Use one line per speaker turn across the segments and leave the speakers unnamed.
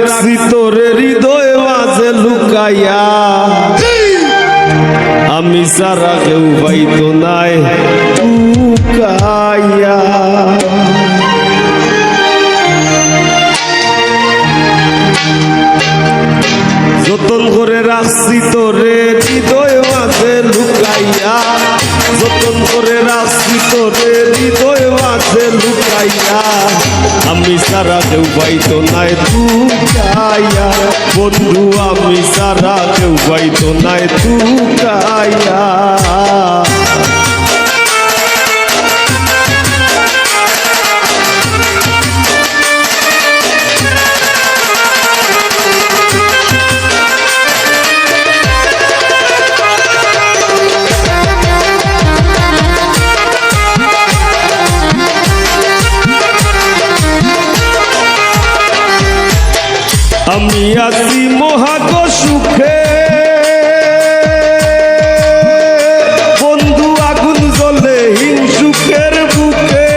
রাখছি তোরে হৃদয় মাঝে লুকাইয়া, আমি সারা কেউ পাইতো নাই লুকাইয়া। যতন করে রাখছি তোরে হৃদয় মাঝে লুকাইয়া, যতন করে রাখছি তোরে হৃদয় মাঝে লুকাইয়া, আমি সারা কেউ পাইতো নাই লুকাইয়া। বন্ধু আমি সারা কেউ পাইতো নাই লুকাইয়া। আমি আছি মহাগ সুখে, বন্ধু আগুন জ্বলে হিংসুকের বুকে।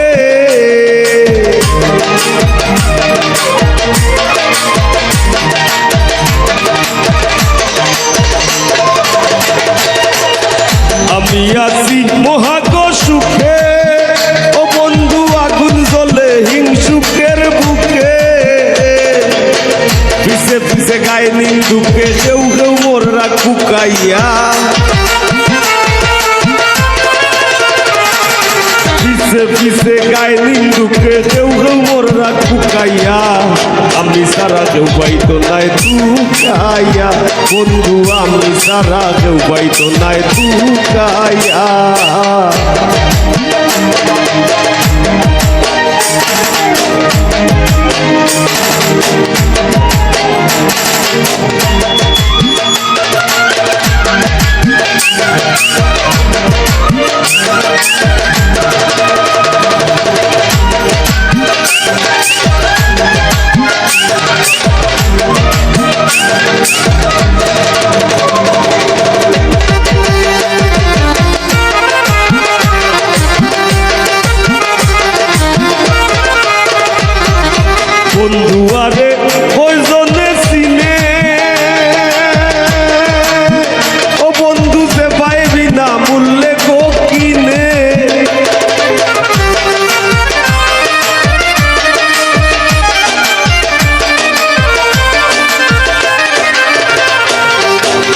আমি আছি মহাগ সুখে, ও বন্ধু আগুন জ্বলে হিংসুকের বুকে। পিছে পিছে গায়ে নিন্দুকে কেউ কেউ মোররা কুকাইয়া, পিছে পিছে গায়ে নিন্দুকে কেউ কেউ মোররা কুকাইয়া, আমি সারা কেউ পাইতো নাই লুকাইয়া। বন্ধু আমি সারা কেউ পাইতো নাই লুকাইয়া। বন্ধু আরে কয়জনে চিনে, ও বন্ধু সে পাইবি না মূল্যে গো কিনে।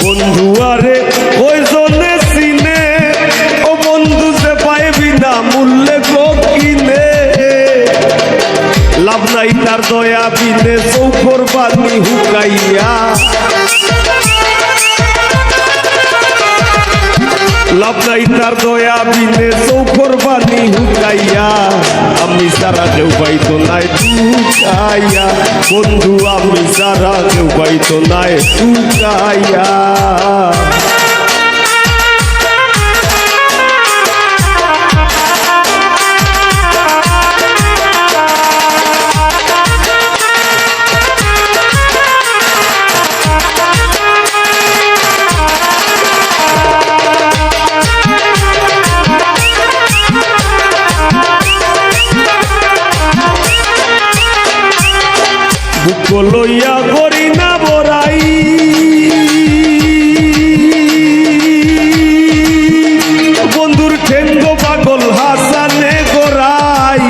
বন্ধু আরে কয়জনে চিনে, ও বন্ধু সে পাইবি না মূল্যে গো কিনে। লাভ নাই তার দয়া বিনে চৌকর বানি হুকাইয়া, লাভ নাই তার দয়া বিনে চৌকর বানি হুকাইয়া, আমি সারা কেউ পাইতো নাই লুকাইয়া। বন্ধু আমি সারা কেউ পাইতো নাই লুকাইয়া। বুক লইয়া করি না বড়াই, বন্ধুর ঠেঙ্গ পাগল হাসানে গোরাই।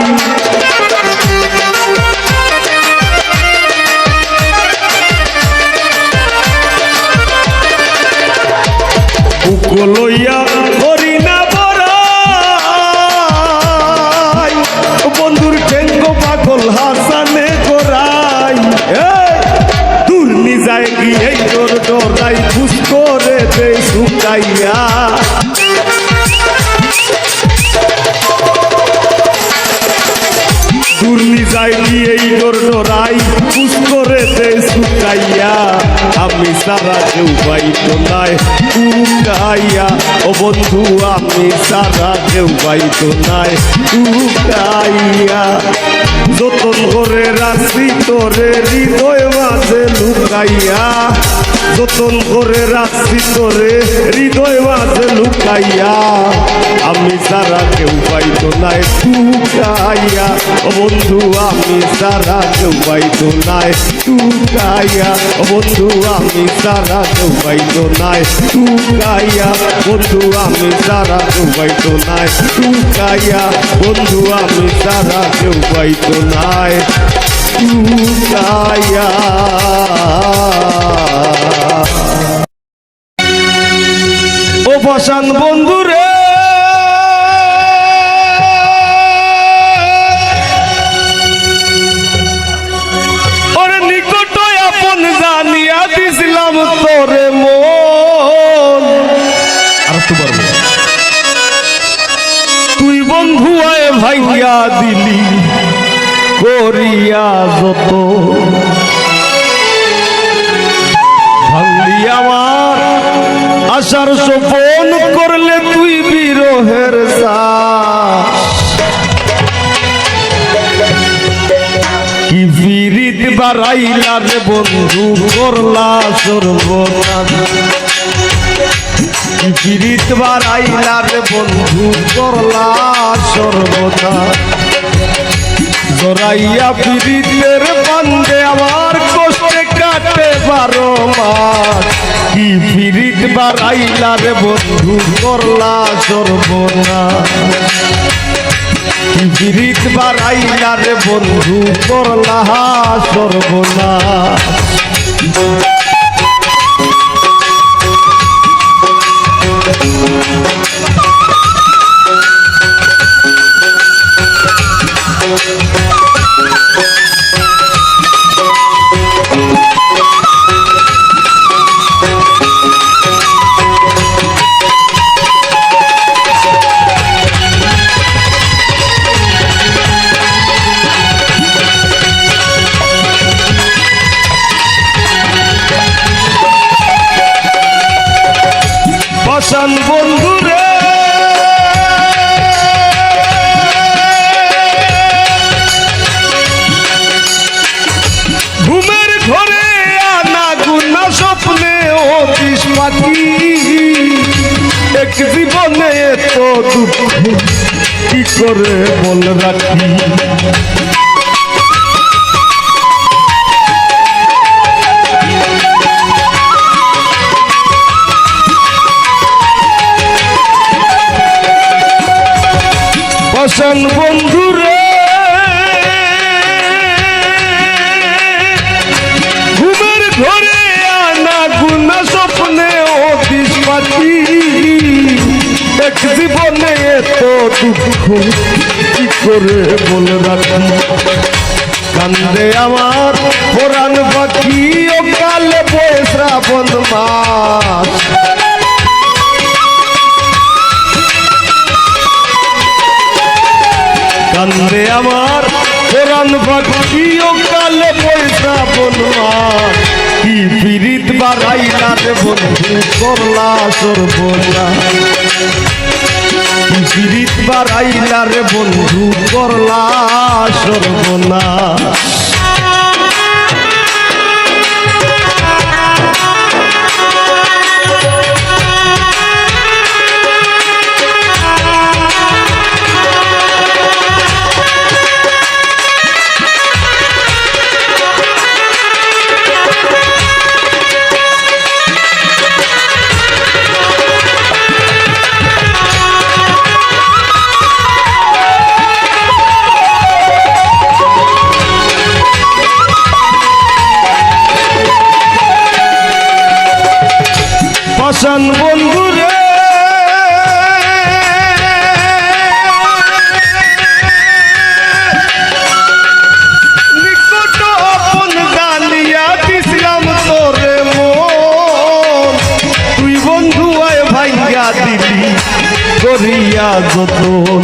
বুক লইয়া করি না বড়াই, বন্ধুর ঠেঙ্গ পাগল হাসানে গোরাই। দূর নিজায় গিয়ে তোর ডরাই খুশ করে দে শুকাইয়া। দূর নিজায় গিয়ে তোর ডরাই খুশ করে দে শুকাইয়া, আমি সারা কেউ পাইতো নাই লুকাইয়া। ও বন্ধু আমি সারা কেউ পাইতো নাই লুকাইয়া। যতন করে রাখছি তোরে হৃদয় মাঝে লুকাইয়া, যতন করে রাখছি তোরে হৃদয় মাঝে লুকাইয়া, আমি সারা কেউ পাইতো নাই টুকাইয়া ও বন্ধু আমি সারা কেউ পাইতো নাই টুকাইয়া ও বন্ধু আমি সারা কেউ পাইতো নাই টুকাইয়া বন্ধু আমি সারা কেউ পাইতো নাই টুকাইয়া বন্ধু আমি সারা কেউ পাইতো নাই টুকাইয়া। ও বসান বন্ধু রে ওরে নিকট আপন জানিয়া দিছিলাম তোরে মন আর তো বলবো তুই বন্ধু আয় ভাইয়া দিলি করিয়া যত ভাঙলি আমার আশার সোপন করলে তুই বিরহের কি বিরিত বাড়াইলা রে বন্ধু করলা সর্বনাশ কি বিরিত বাড়াইলা রে বন্ধু করলা সর্বনাশ জরাইয়া পিরিতের বান্ধে আমার কষ্টে কাটে 12 মাস কি পিরিত বাড়াইলা রে বন্ধু করলা সর্বনাশ কি পিরিত বাড়াইলা রে বন্ধু করলা সর্বনাশ। বসান বন্ধু রে ঘুমের ঘরে আনা গুনা স্বপ্নে ও বিষ পাখি এক জীবনে তো দুঃখ কি করে বল রাখি বসান বন্ধু রে ঘুমের ঘরে আনা গুনা স্বপ্নে ও বিষ পাখি এক জীবনে এত দুঃখ কি করে বল রাখি কান্দে আমার পুরাণ পাখি ও কালে বয়ে শ্রাবণ মাস কান্দে আমার পুরাণ পাখি ও কালে পয়সা বনমাস কি পিরিত বাড়াইলা রে বন্ধু করলা সর্বনাশ কি পিরিত বাড়াইলা রে বন্ধু করলা সর্বনাশ। বসান বন্ধু রে নিকট আপন জানিয়া দিছিলাম তোরে মন তুই বন্ধু আয় ভাইয়া দিলি করিয়া যতন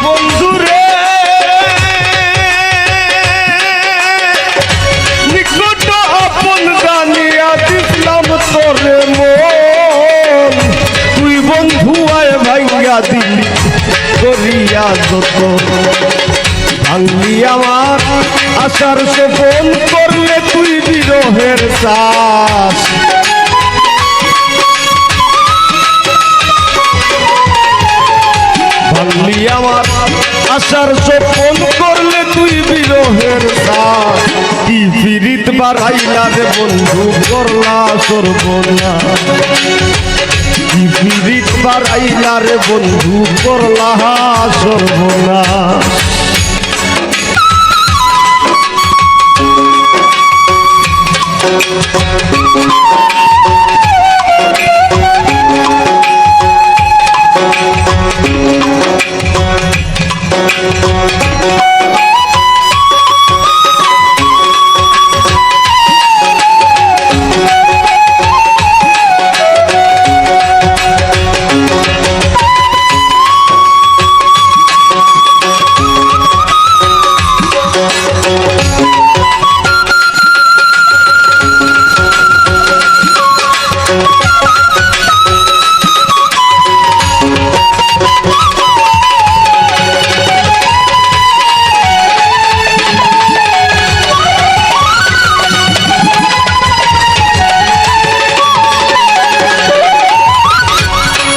বন্ধু রে নিকট আপন জানিয়া দিলাম তোরে মন তুই বন্ধু আয় ভাইয়া দিলি করিয়া যত ভাঙলি আমার আশার সপন করলে তুই বিরহের চাষ ভাঙলি আমার আশার সপন করলে তুই বিরহের চাষ কি ফিরিত বাড়াইলা রে বন্ধু করলা সর্বনাশ কি ফিরিত বাড়াইলা রে বন্ধু করলা সর্বনাশ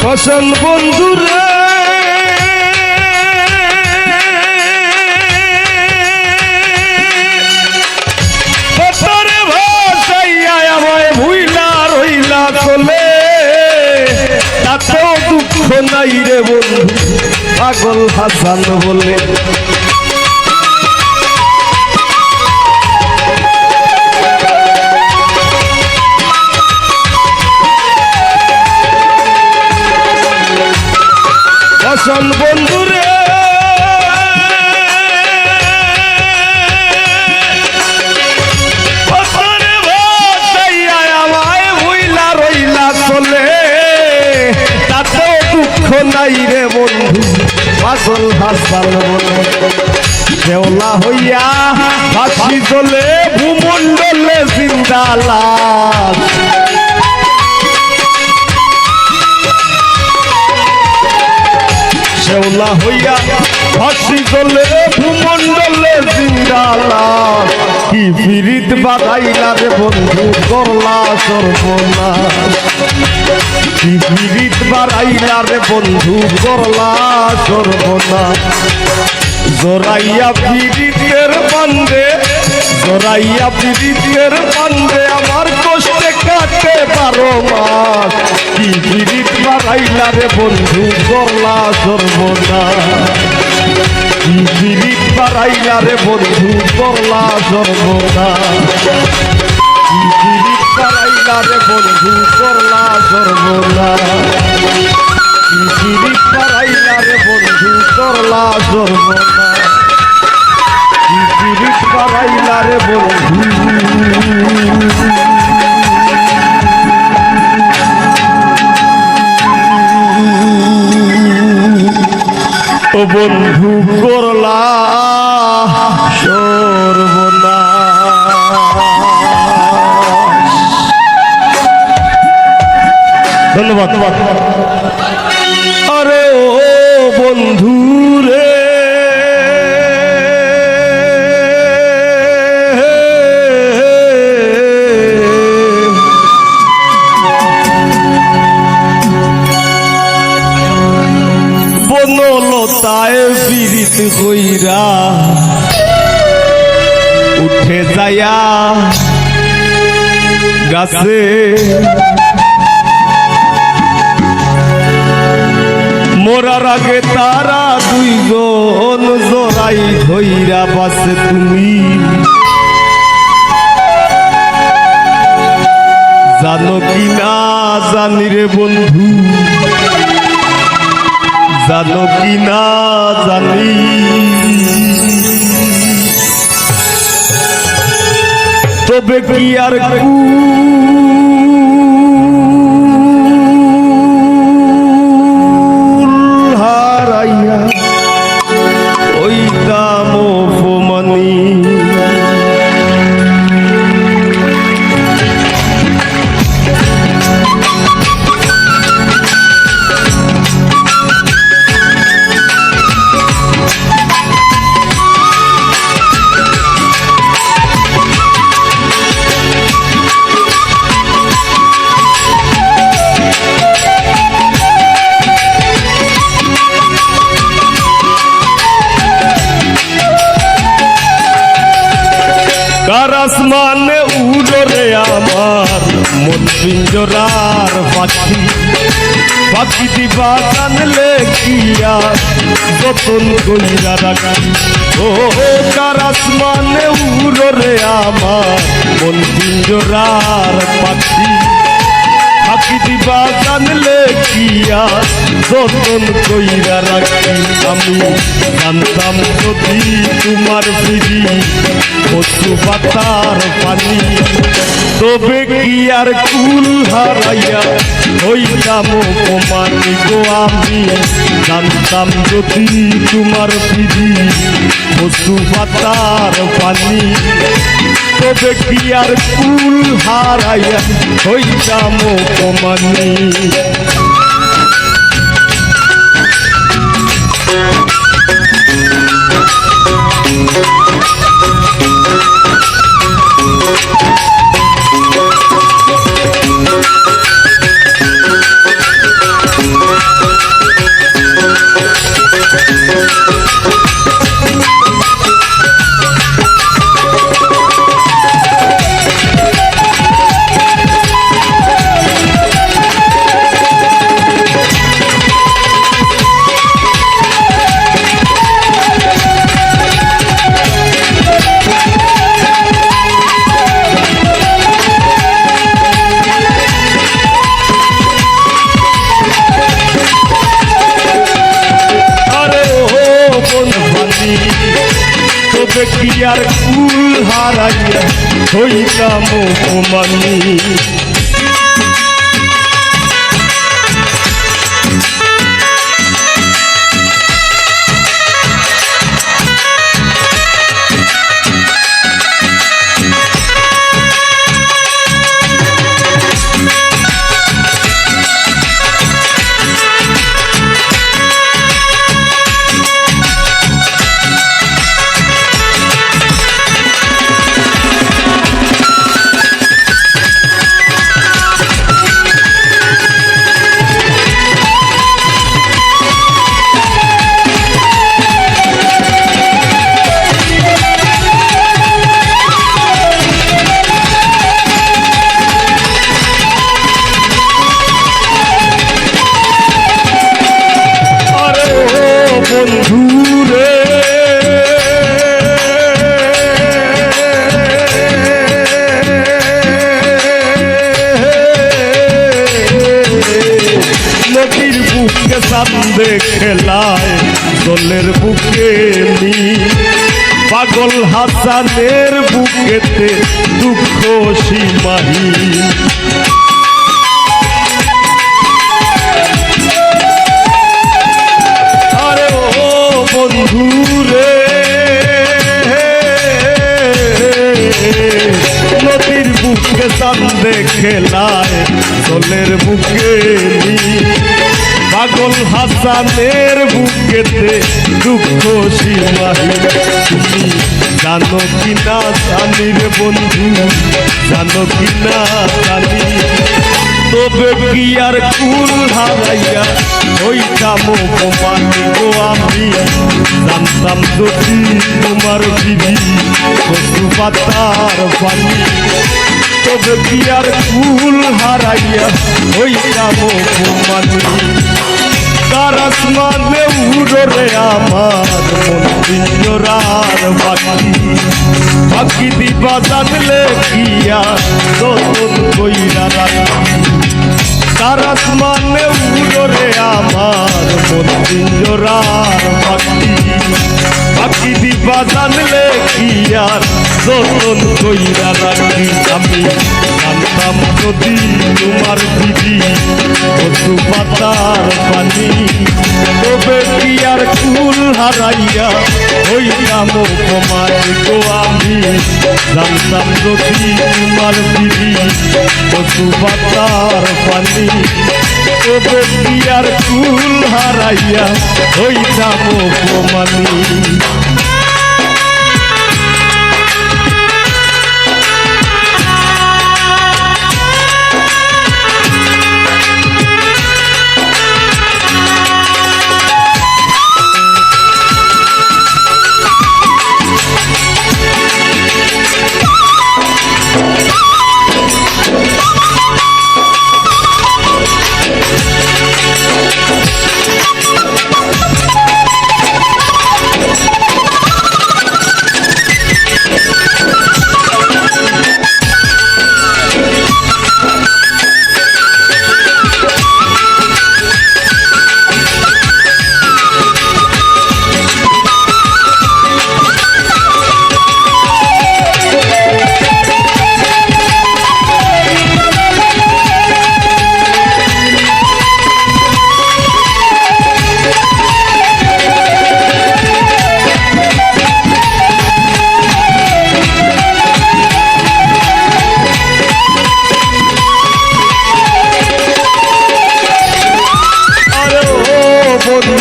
ফসল বন্ধুরে পতরে ভাসাইয়া আমায় ভুইলা রইলা চলে তাতেও দুঃখ নাই রে বন্ধু পাগল হাসান বলে ফসল বন্ধুরে পতরে ভাসাইয়া আমায় ভুইলা রইলা চলে তাতেও দুঃখ নাই রে বন্ধু পাগল হাসান বলে দেওলা হইয়া ফাঁসি চলে ভূমণ্ডলে জিন্দা লাশ শেওলা হইয়া ফাঁসি চলে ভূমণ্ডলে জিন্দা লাশ কি ফিরিত বাধাইলা রে বন্ধু করলা সর্বনাশ কি ফিরিত বাড়াইলা রে বন্ধু করলা সর্বনাশ জোরাইয়া পীড়িতের বান্ধে জোরাইয়া পীড়িতের বান্ধে আমার কষ্টে কাটে 12 মাস কি পীড়িত বাড়াইলা রে বন্ধু করলা সর্বনাশ কি পীড়িত বাড়াইলা রে বন্ধু করলা সর্বনাশ কি পীড়িত বাড়াইলা রে বন্ধু করলা সর্বনাশ কি পীড়িত বাড়াইলা রে বন্ধু করলা সর্বনাশ কি পীড়িত বাড়াইলা রে বন্ধু ও বন্ধু করলা সর্বনাশ ধন্যবাদ আরে ও বন্ধু রে বনলতায় পীড়িত কইরা উঠে যায়া গাছে মোরার আগে তারা দুইজন জোড়াই ধইরা বাসে তুমি জানো কি না জানি রে বন্ধু জানো কি না জানি তবে কি আর হারাইয়া ওই দাম অপমানি পিঞ্জরার পাখি পাখি দিবা জানলে কিয়া যতন কইরা রাখি ও কার আসমানে উড়রে আমার মন পিঞ্জরার পাখি পাখি দিবা জানলে কিয়া যতন কইরা রাখি আমি জানতাম যদি তোমার ফিরি কচু পাতার পানি তবে কি আর কুল হারাইয়া হইতাম অপমানি গো আমি জানতাম যদি তোমার ফিরি কচু পাতার পানি তবে কি আর কুল হারাইয়া হইতাম অপমানি তবে কি আর কুল হারাইয়া হইতাম অপমানি বন্ধুরে নদীর বুকে সান্দে খেলায় জলের বুকে নি পাগল হাসানের বুকেতে দুঃখ সীমাহীন বন্ধুরে নদীর বুকে চাঁদে খেলায় জলের বুকে পাগল হাসানের বুকেতে দুঃখ সীমাহীন তুমি জানো কিনা জানি রে বন্ধু জানো কিনা জানি তবে কি আর কুল হারাইয়া হইতাম অপমানি গো আমি জানতাম যদি তোমার বিধি কচু পাতার পানি তবে কি আর কুল হারাইয়া হইতাম অপমানি কার আসমানে উড়রে আমার মন পিঞ্জরার পাখি পাখি দিবা জানলে কিয়া যতন কইরা রাখি কার আসমানে উড়রে আমার মন পিঞ্জরার পাখি পাখি দিবা জানলে কিয়া যতন কইরা রাখি আমি জানতাম যদি তোমার বিধি কচু পাতার পানি তবে কি আর কুল হারাইয়া হইতাম অপমানি গো আমি জানতাম যদি তোমার বিধি কচু পাতার পানি তবে কি আর কুল হারাইয়া হইতাম অপমানি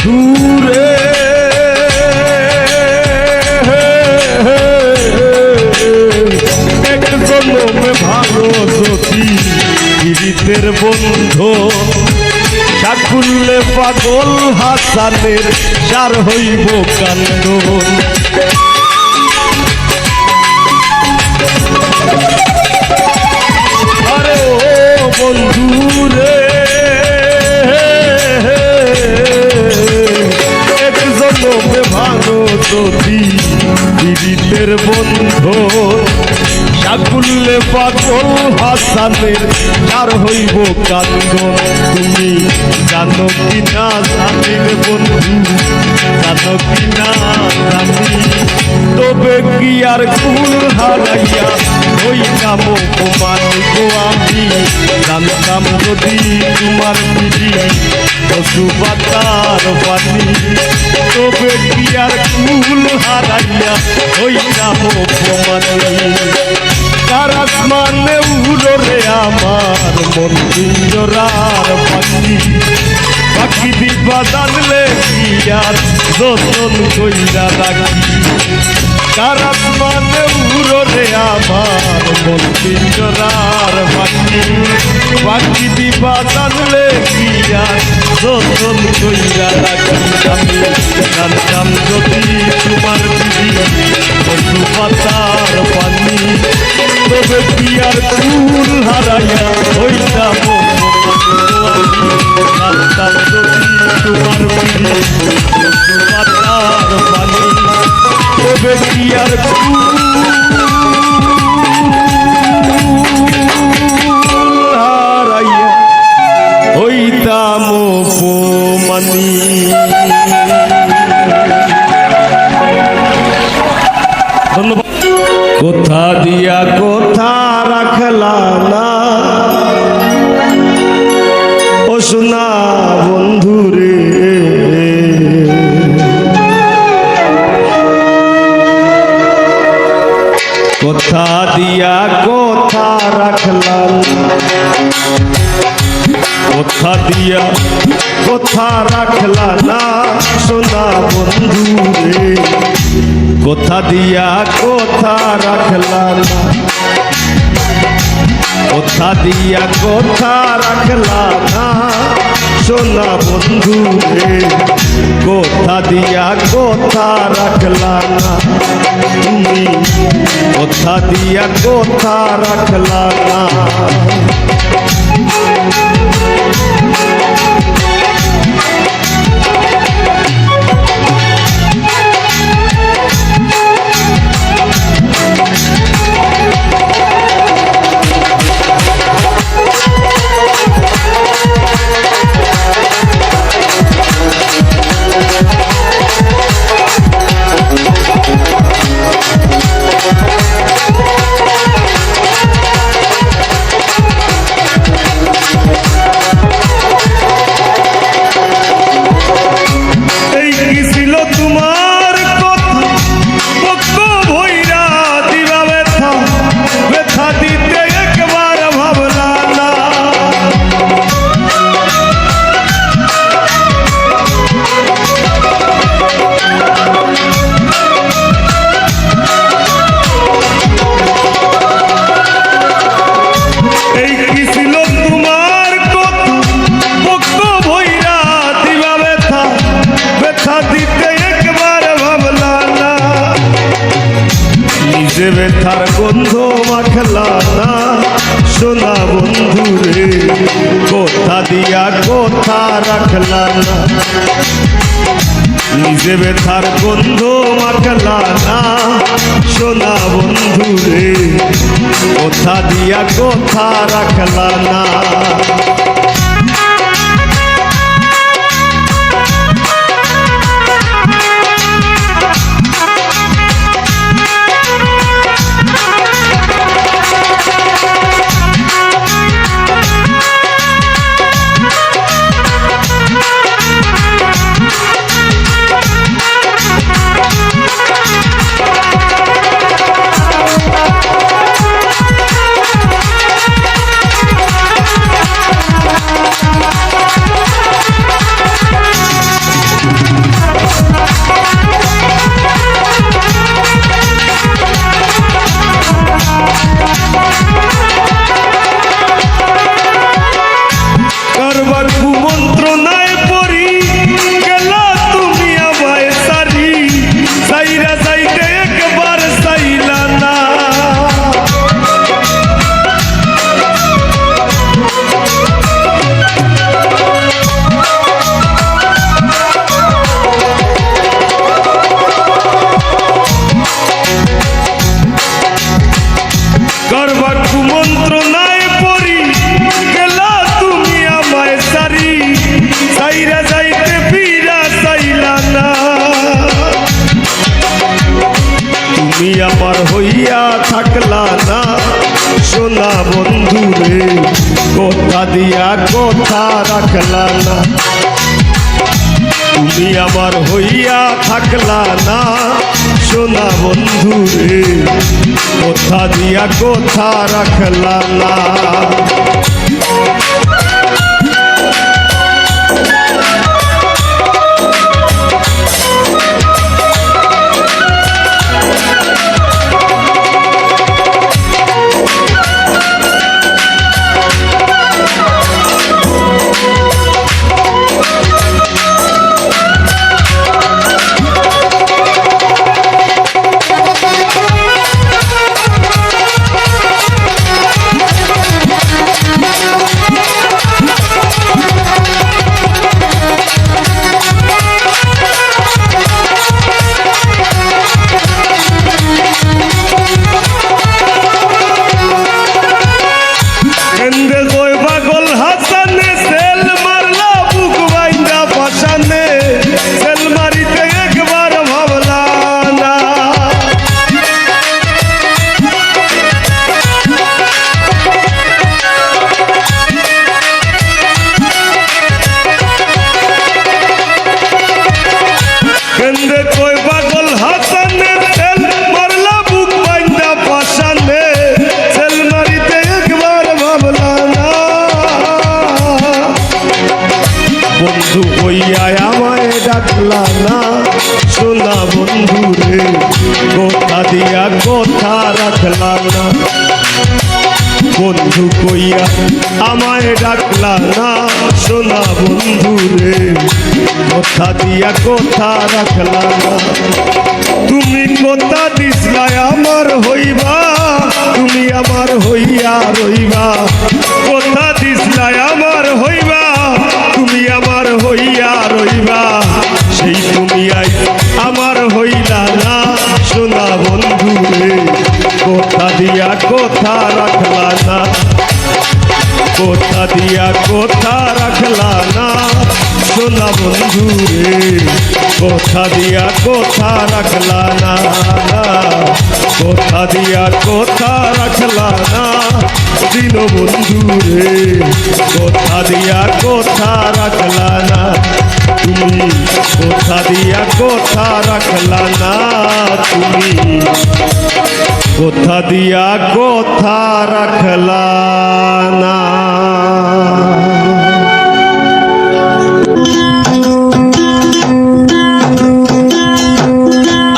বন্ধু রে এক জন্মে ভালো যদি পীড়িতের বন্ধু সাকুল্লে পাগল হাসানের সার হইব কান্দন আরে ও বন্ধু রে এক জন্মে ভালো যদি পীড়িতের বন্ধু সাকুল্লে পাগল হাসানের সার হইব কান্দন তুমি জানো কি না জানির বন্ধু জানো কি না জানি তবে কি আর কুল হারাইয়া হইতাম অপমান গো আমি জানতাম যদি তোমার পিড়ি পশু পাতার পানি তবে কি আর কুল হারাইয়া হইতাম অপমান কার আসমানে উড়ো রে আমার মন পিঞ্জরার পাখি পাখি দিবা জানলে কি আর যতন কইরা রাখি কার আসমানে উড়ো রে আমার মন পিঞ্জরার পাখি পাখি দিবা জানলে কি আর যতন কইরা রাখি আমি জানতাম যদি তোমার দিদি পশু পাতার পানি তবে কি আর কুল হারাইয়া হইতাম জানতাম যদি তোমার পিড়ি পশু পাতার পানি তবে কি আর কুল হারাইয়া হইতাম অপমানী ধন্যবাদ কোথা দিয়া কোথা রাখলা না ও সোনা বন্ধু রে কোথা দিয়া কোথা রাখলা কোথা দিয়া কোথা রাখলা না সোনা বন্ধু রে কোথা দিয়া কোথা রাখলা না কোথা দিয়া কোথা রাখলা না সোনা বন্ধু রে কোথা দিয়া কোথা রাখলা না তুমি কোথা দিয়া কোথা রাখলা না ব্যথার গন্ধ মাখলা না সোনা বন্ধু রে কোথা দিয়া কোথা রাখলা না নিজে ব্যথার গন্ধ মাখলা না সোনা বন্ধু রে কোথা দিয়া কোথা রাখলা না কথা দিয়া কথা রাখলা না তুমি আমার হইয়া থাকলা না সোনা বন্ধু রে কথা দিয়া কথা রাখলা না বন্ধু হইয়া আমায় ডাকলা না সোনা বন্ধু রে কথা দিয়া কথা রাখলা না বন্ধু কইয়া আমায় ডাকলা না সোনা বন্ধু রে কথা দিয়া কথা রাখলা না তুমি কথা দিসলাই আমার হইবা তুমি আমার হইয়া রইবা কথা দিসলাই আমার হইবা তুমি আমার হইয়া রইবা সেই তুমি আই আমার হইলা না সোনা বন্ধু রে কথা দিয়া কথা রাখলা না কথা দিয়া কথা রাখলা না সোনা বন্ধু রে কথা দিয়া কথা রাখলা না কথা দিয়া কথা রাখলা না দিন বন্ধু রে কথা দিয়া কথা রাখলা না তুমি কথা দিয়া কথা রাখলা না তুমি কথা দিয়া কথা রাখলা না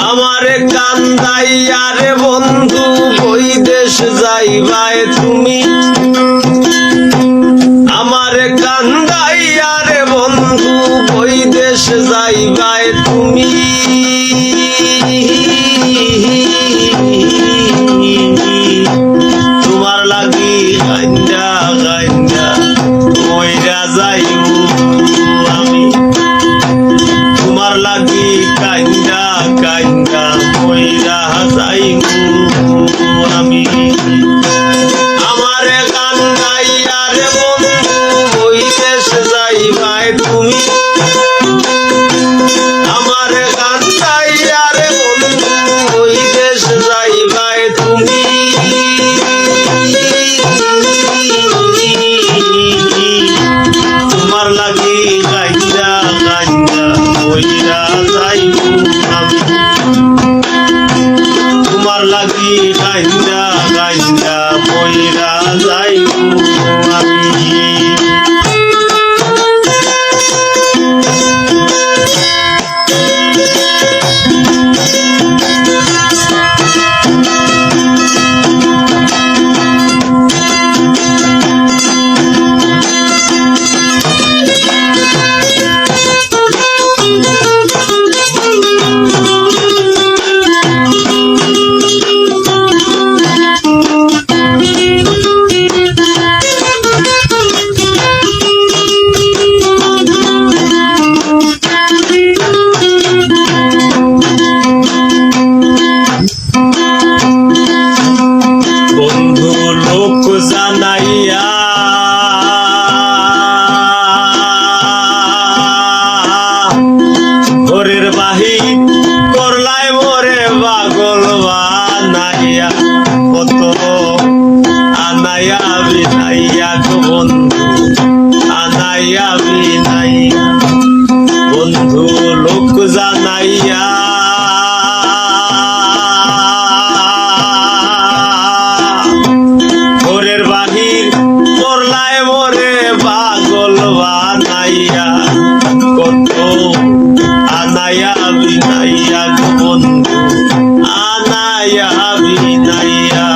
আমারে কান্দাইয়া রে বন্ধু ওই দেশ যাইবায় তুমি আমারে কান্দাইয়া রে বন্ধু ওই দেশ যাইবায় তুমি তোমার লাগি গাইন্দা গাইন্দা মইরা যাইব আমি তোমার লাগি কাইন্দা কাইন্দা মইরা যাইব আমি আমারে কান্দাইয়া রে বন্ধু ওই দেশ যাইবায় তুমি আমারে বিনাইয়া বন্ধু লোক জানাইয়া ঘরের বাহির করলায় মোরে পাগল বানাইয়া কত আনাইয়া বিনাইয়া বন্ধু আনাইয়া বিনাইয়া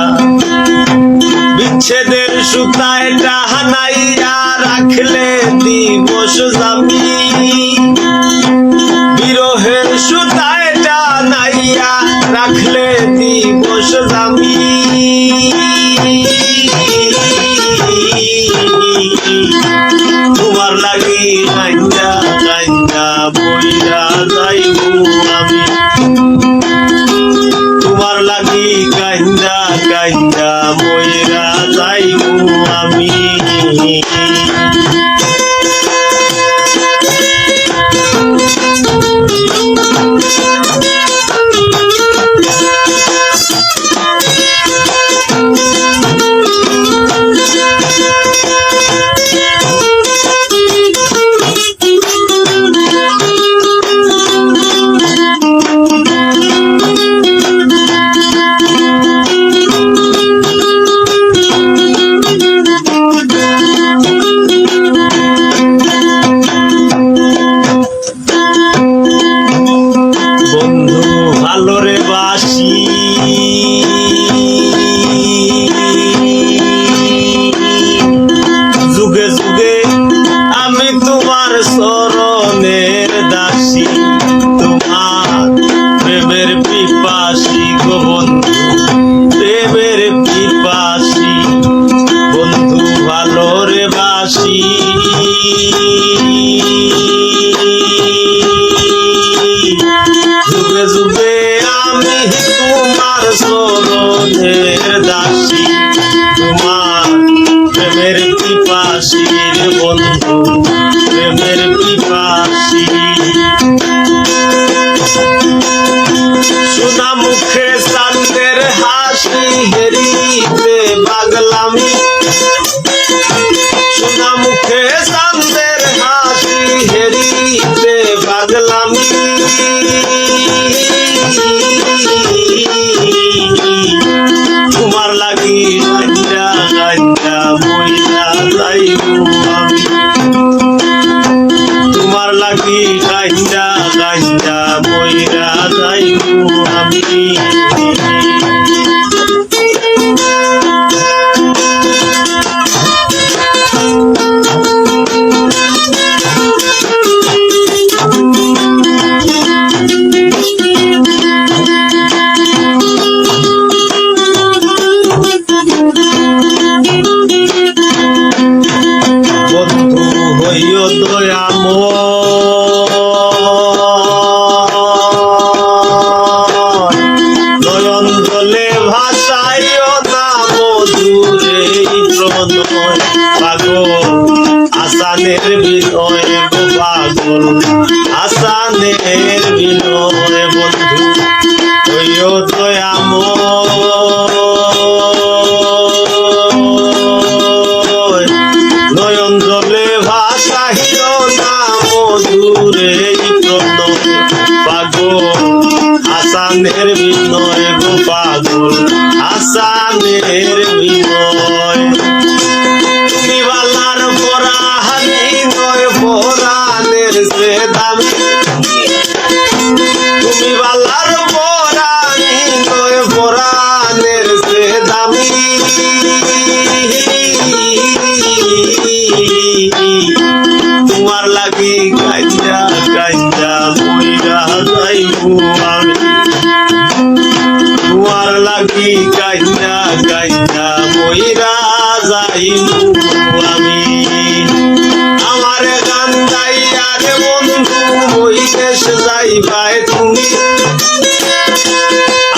বিচ্ছেদের সুতায় টাহানাইয়া রাখলে দিবস যাবি বিরহের সুতায় টানাইয়া রাখলে দিবস যাবি তোমার লাগি কান্দা কান্দা বইরা যাইবো আমি তোমার লাগি কান্দা কান্দা বইরা যাইবো আমি বন্ধু ভালোরে বাসি যুগে যুগে আমি তোমার চরণের দাসী তোমার প্রেমের পিপাসী গো বন্ধু প্রেমের পিপাসী বন্ধু ভালোরে বাসি যুগে যুগে আমি তোমার চরণের দাসী তোমার প্রেমের পিপাসী বন্ধু প্রেমের পিপাসী সোনা মুখে চাঁদের হাসি হেরিতে পাগলামি সোনা মুখে চাঁদের হাসি হেরিতে পাগলামি তোমার লাগি কান্দা কান্দা বইরা যাইবো আমি তোমার লাগি কান্দা কান্দা বইরা যাইবো আমি বন্ধু হইও দয়াময় নয়ন জলে ভাসাইও না মধুরে প্রণয় পাগল আসানের বিনয় গো পাগল আসানের বিনয় বন্ধু হইও দয়াময় নয়ন জলে ভাসাইও না মধুরে প্রণয় পাগল আসানের বিনয় গো পাগল আসানের বিনয় তুমি বালার পরাহানি নয় পরাণের সে দামি তুমি বালার পরাণি নয় পরাণের সে দামি তোমার লাগি কান্দা কান্দা বইরা যাইবো আমি তোমার লাগি কান্দা কান্দা বইরা যাইবো আমি আমার কান্দাইয়া রে বন্ধু বৈদেশ যাইবাই তুমি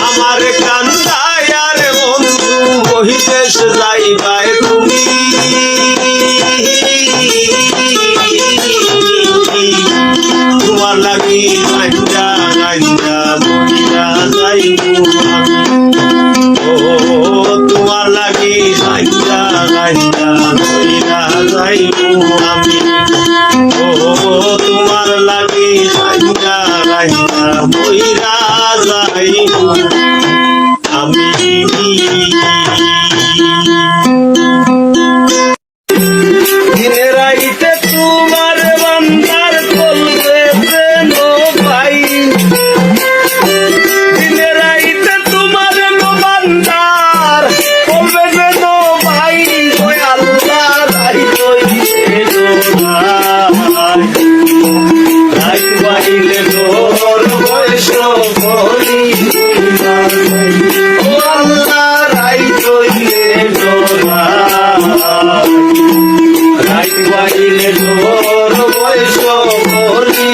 আমার কান্দাইয়া রে বন্ধু বৈদেশ যাইবাই তুমি তোমার আমি ও তোমার লাগি কাইন্দা কাইন্দা মইরা যাইমু আমি দিনে রাইতে তোমার বান্দার কলবে প্রেম ভাই দিনে রাইতে তোমার বান্দার কলবে প্রেম ভাই ওই আল্লাহ রাই কইলে দোহাই রাই বাইলে তোর বয়স করি ও আল্লাহ রাই কইলে দোহাই রাই বাইলে তোর বয়স করি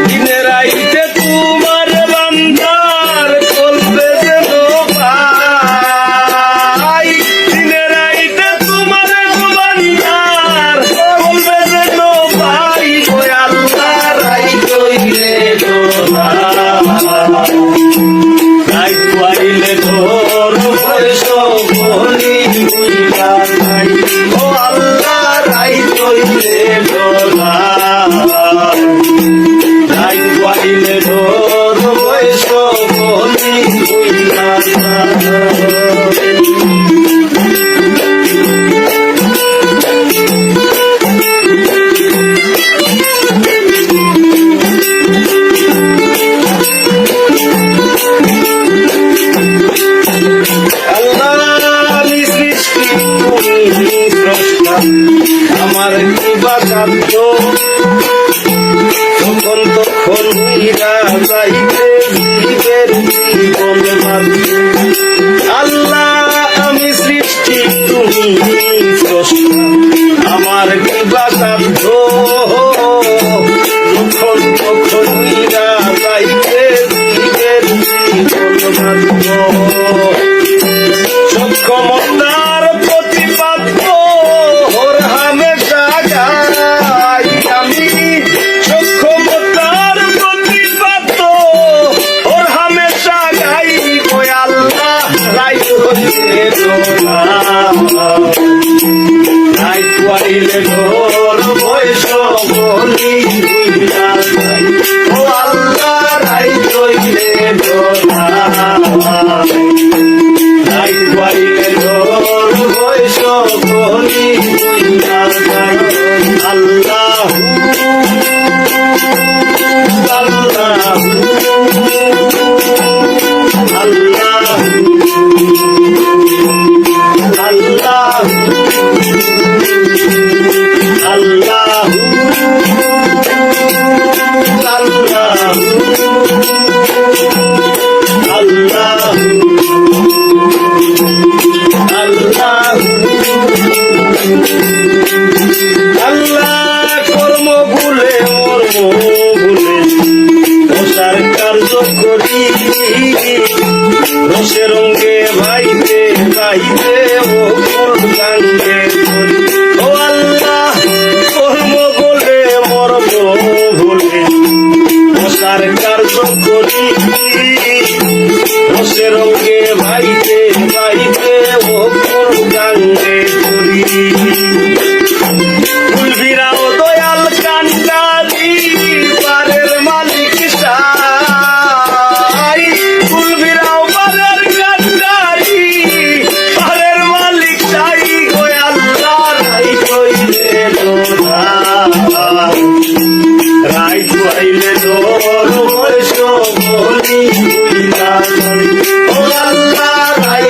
দিনে রাইতে তোমার বান্দার কলবে যেন পাই দিনে রাইতে তোমার বান্দার কলবে যেন পাই ওই আল্লাহ রাই কইলে দোহাই রাই পাইলে তোর বয়স বলি ও আল্লাহ রাই কইলে দোহাই রাই পাইলে তোর বয়স বলি আল্লাহ আমি সৃষ্টি তুমি স্রষ্টা আমার কি বা কাব্য তখন তখন হইরা যাইতে জীবের জীবন বাধ্য আল্লাহ আমি সৃষ্টি তুমি স্রষ্টা আমার কি বা কাব্য তখন তখন হইরা যাইতে জীবের জীবন বাধ্য সক্ষমতার প্রতিপাদ্য ওর হামেশা গাই আমি সক্ষমতার প্রতিপাদ্য ওর হামেশা গাই ওই আল্লাহ রাই হইলে রাই পাইলে তোর বয়স বলি ও আল্লাহ রাই হইলে রাই পাইলে তোর বয়স বলি আল্লাহ আল্লাহ আল্লাহ আল্লাহ আল্লাহ আল্লাহ আল্লাহ আল্লাহ কর্ম ভুলে মর্ম ভুলে রসার কার্য করি রসে রঙ্গে ভাইতে ভাইতে ও ফুল গাঙ্গে করি ও আল্লাহ কর্ম বলে মর্ম ভুলে রসার কার্য করি রসে রঙ্গে ভাইতে ভাইতে ও ফুল গাঙ্গে করি ফুলবিরাও দয়াল কান্ডারি পারের মালিক সাই ফুলবিরাও পারের কান্ডারি পারের মালিক সাই গো আল্লাহ রাই কইলে দোহাই রাই কইলে তোর বয়স বলি ও আল্লাহ রাই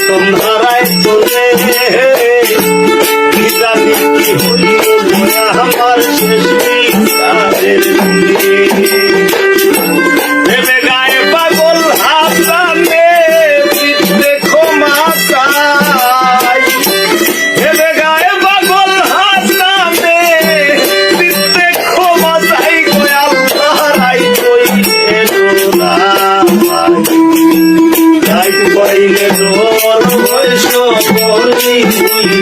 রতন হারায় তোলে কি জানি কি হইল দয়া আমার শেষ বিচারের দিনে ভেবে গায়ে পাগল হাসানে দিতে ক্ষমা চাই ভেবে গায়ে পাগল হাসানে দিতে ক্ষমা চাই গো আল্লাহ রাই কইলে দোলাই রাই কইলে দোর বৈশ করি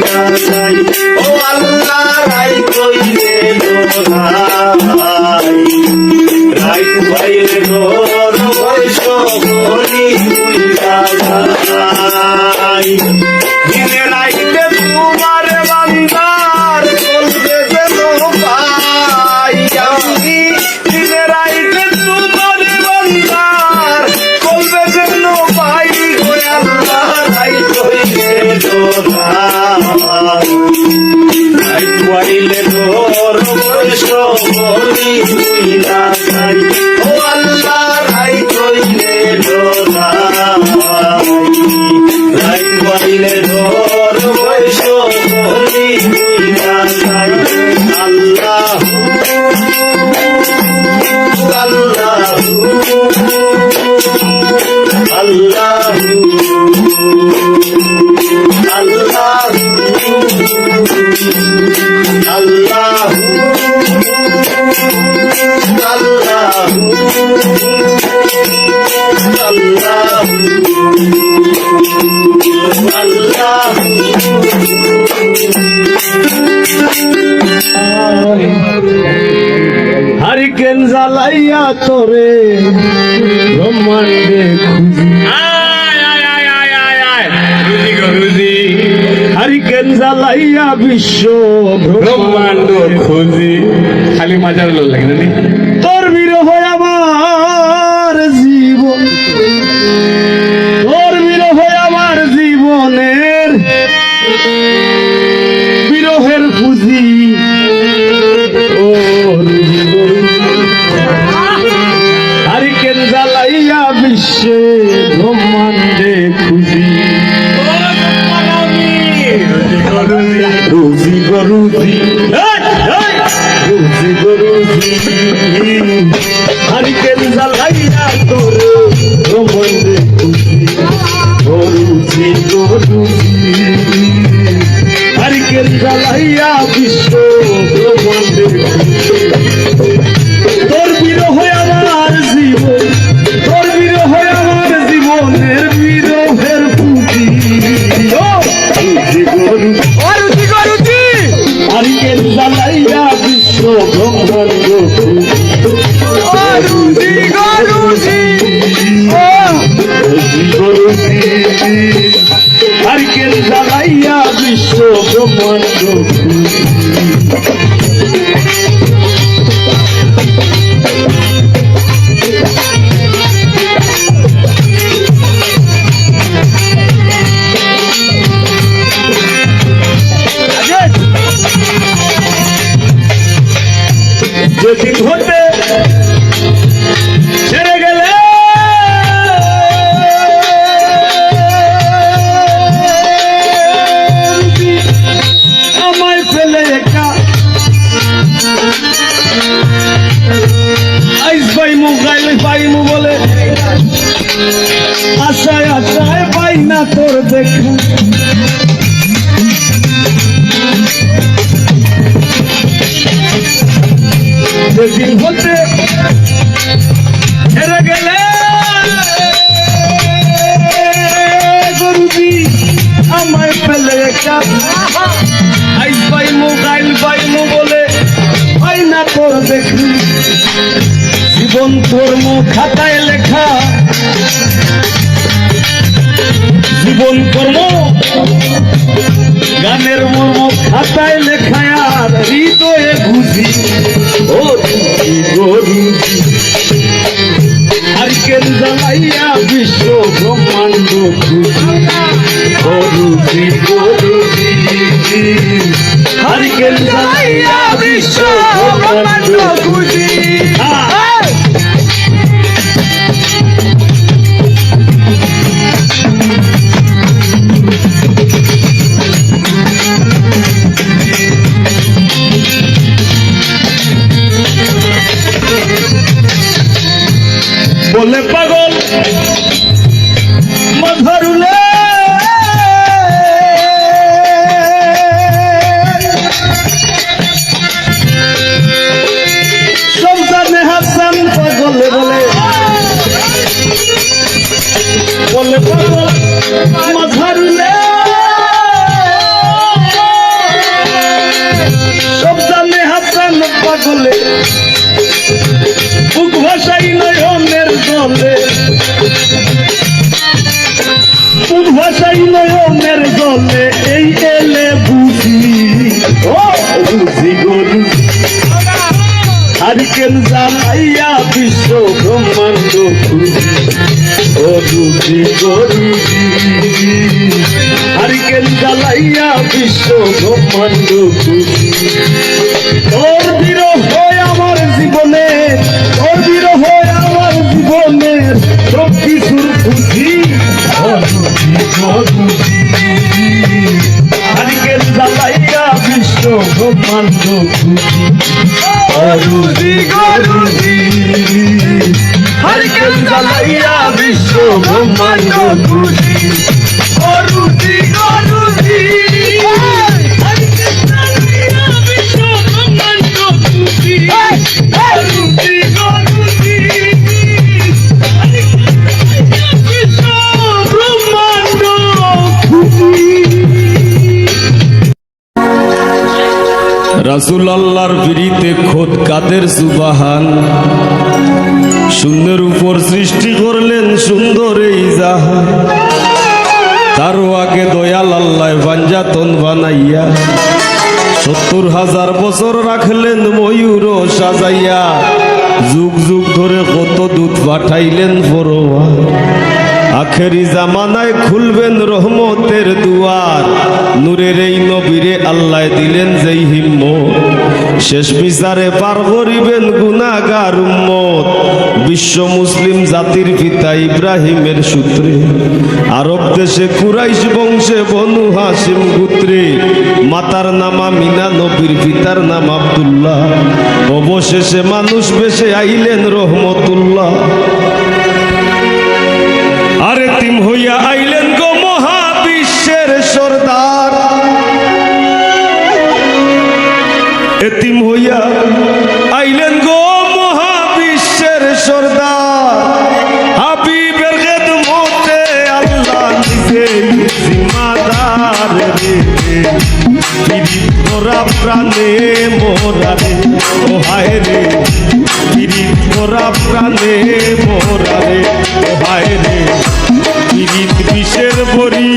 না যাই ও আল্লাহ রাই কইলে দোলাই রাই কইলে দোর বৈশ করি না যাই দিনে রাইতে তোমার বান্দার চলবে যেন পাই আমি দিনে রাইতে তোমার বান্দার চলবে যেন পাই গো আল্লাহ রাই কইলে দোলাই রাই কইলে দোর বৈশ করি না যাই ও আল্লাহ রাই কইলে দোলাই রাই কইলে দোর বৈশ করি না যাই আল্লাহ আল্লাহ আল্লাহ আল্লাহ
হারিকেন জ্বালাইয়া তোরে ব্রহ্মাণ্ডে খুঁজি হারিকেন জ্বালাইয়া বিশ্ব ব্রহ্মাণ্ড খুঁজি
খালি মাজার লোক লাগে না
তোর বিরহ আমার জীবন তোর বিরহ আমার জীবনের বিরহের পুঁজি হারিকেন জ্বালাইয়া বিশ্বে ব্রহ্মাণ্ডে খুঁজি রুজি গরুজি রুজি গরুজি হারিকেন জ্বালাইয়া তোর ব্রহ্মাণ্ডে খুঁজি গরুজি গরুজি হারিকেন জ্বালাইয়া বিশ্ব ব্রহ্মাণ্ডে তোর বিরহ আমার জীবন তোর বিরহ আমার জীবনের বিরহের পুঁজি হারিকেন জ্বালাইয়া বিশ্ব ব্রহ্মাণ্ড হারিকেন জ্বালাইয়া বিশ্ব ব্রহ্মাণ্ড যেদিন হতে ছেড়ে গেলে আমায় ফেলে একা আইস পাইমু গাইলে পাইমু বলে আশায় আশায় পাই না তোর দেখা যেদিন হতে ছেড়ে গেলে গরুজি আমায় ফেলে একা আইস পাইমু গাইল পাইমু বলে পাই না তোর দেখি জীবন কর্ম খাতায় লেখা জীবন কর্ম গানের মর্ম খাতায় লেখা আর হৃদয়ে বুঝি ও গরুজি হারিকেন জ্বালাইয়া বিশ্ব ব্রহ্মাণ্ড গরুজি গরুজি হারিকেন জ্বালাইয়া বিশ্ব ব্রহ্মাণ্ড খুঁজি ভাষাই নয়নের জলে এই এলে বুঝি ও বুঝি গরু হারিকেন জ্বালাইয়া বিশ্ব ব্রহ্মাণ্ড খুঁজি ও রুজি গরুজি হারিকেন জ্বালাইয়া বিশ্ব ব্রহ্মাণ্ড খুঁজি তোর বিরহ হয় আমার জীবনে তোর বিরহ হয় আমার জীবনের সব কিছুর খুঁজি ও রুজি গরুজি হারিকেন জ্বালাইয়া বিশ্ব ব্রহ্মাণ্ড খুঁজি রুজি গরুজি হারিকেন জ্বালাইয়া বিশ্ব ব্রহ্মাণ্ড খুঁজি ও রুজি গরুজি হারিকেন জ্বালাইয়া বিশ্ব ব্রহ্মাণ্ড খুঁজি রুজি গরুজি হারিকেন জ্বালাইয়া বিশ্ব ব্রহ্মাণ্ড খুঁজি। রাসূল আল্লাহর পিরিতে খোদ কাদের সুবহান সুন্দর উপর সৃষ্টি করলেন সুন্দর এই জাহান তারও আগে দয়াল আল্লাহ পাঞ্জাতন বানাইয়া ৭০,০০০ বছর রাখলেন ময়ূর সাজাইয়া যুগ যুগ ধরে কত দূত পাঠাইলেন ফরোয়া আখেরি জামানায় খুলবেন রহমতের দুয়ার নূরের এই নবীরে আল্লাহ দিলেন যেই হিম্মত শেষ বিচারে পার করিবেন গুনাহগার উম্মত বিশ্ব মুসলিম জাতির পিতা ইব্রাহিমের সূত্রে আরব দেশে কুরাইশ বংশে বনু হাশিম গোত্রে মাতার নাম আমিনা নবীর পিতার নাম আব্দুল্লাহ অবশেষে মানুষ বেশে আইলেন রহমতুল্লাহ আরে তিম হইয়া আইলেন গো মহাবিশ্বের সরদার এতিম হইয়া আইলেন গো মহাবিশ্বের সরদার হাবিবের খেদমতে আল্লাহ নিজে জিম্মাদার রে পিরিত করা প্রাণে মোরা রে ও হায় রে পিরিত করা প্রাণে মোরা রে ও হায় রে পিরিত বিষের বড়ি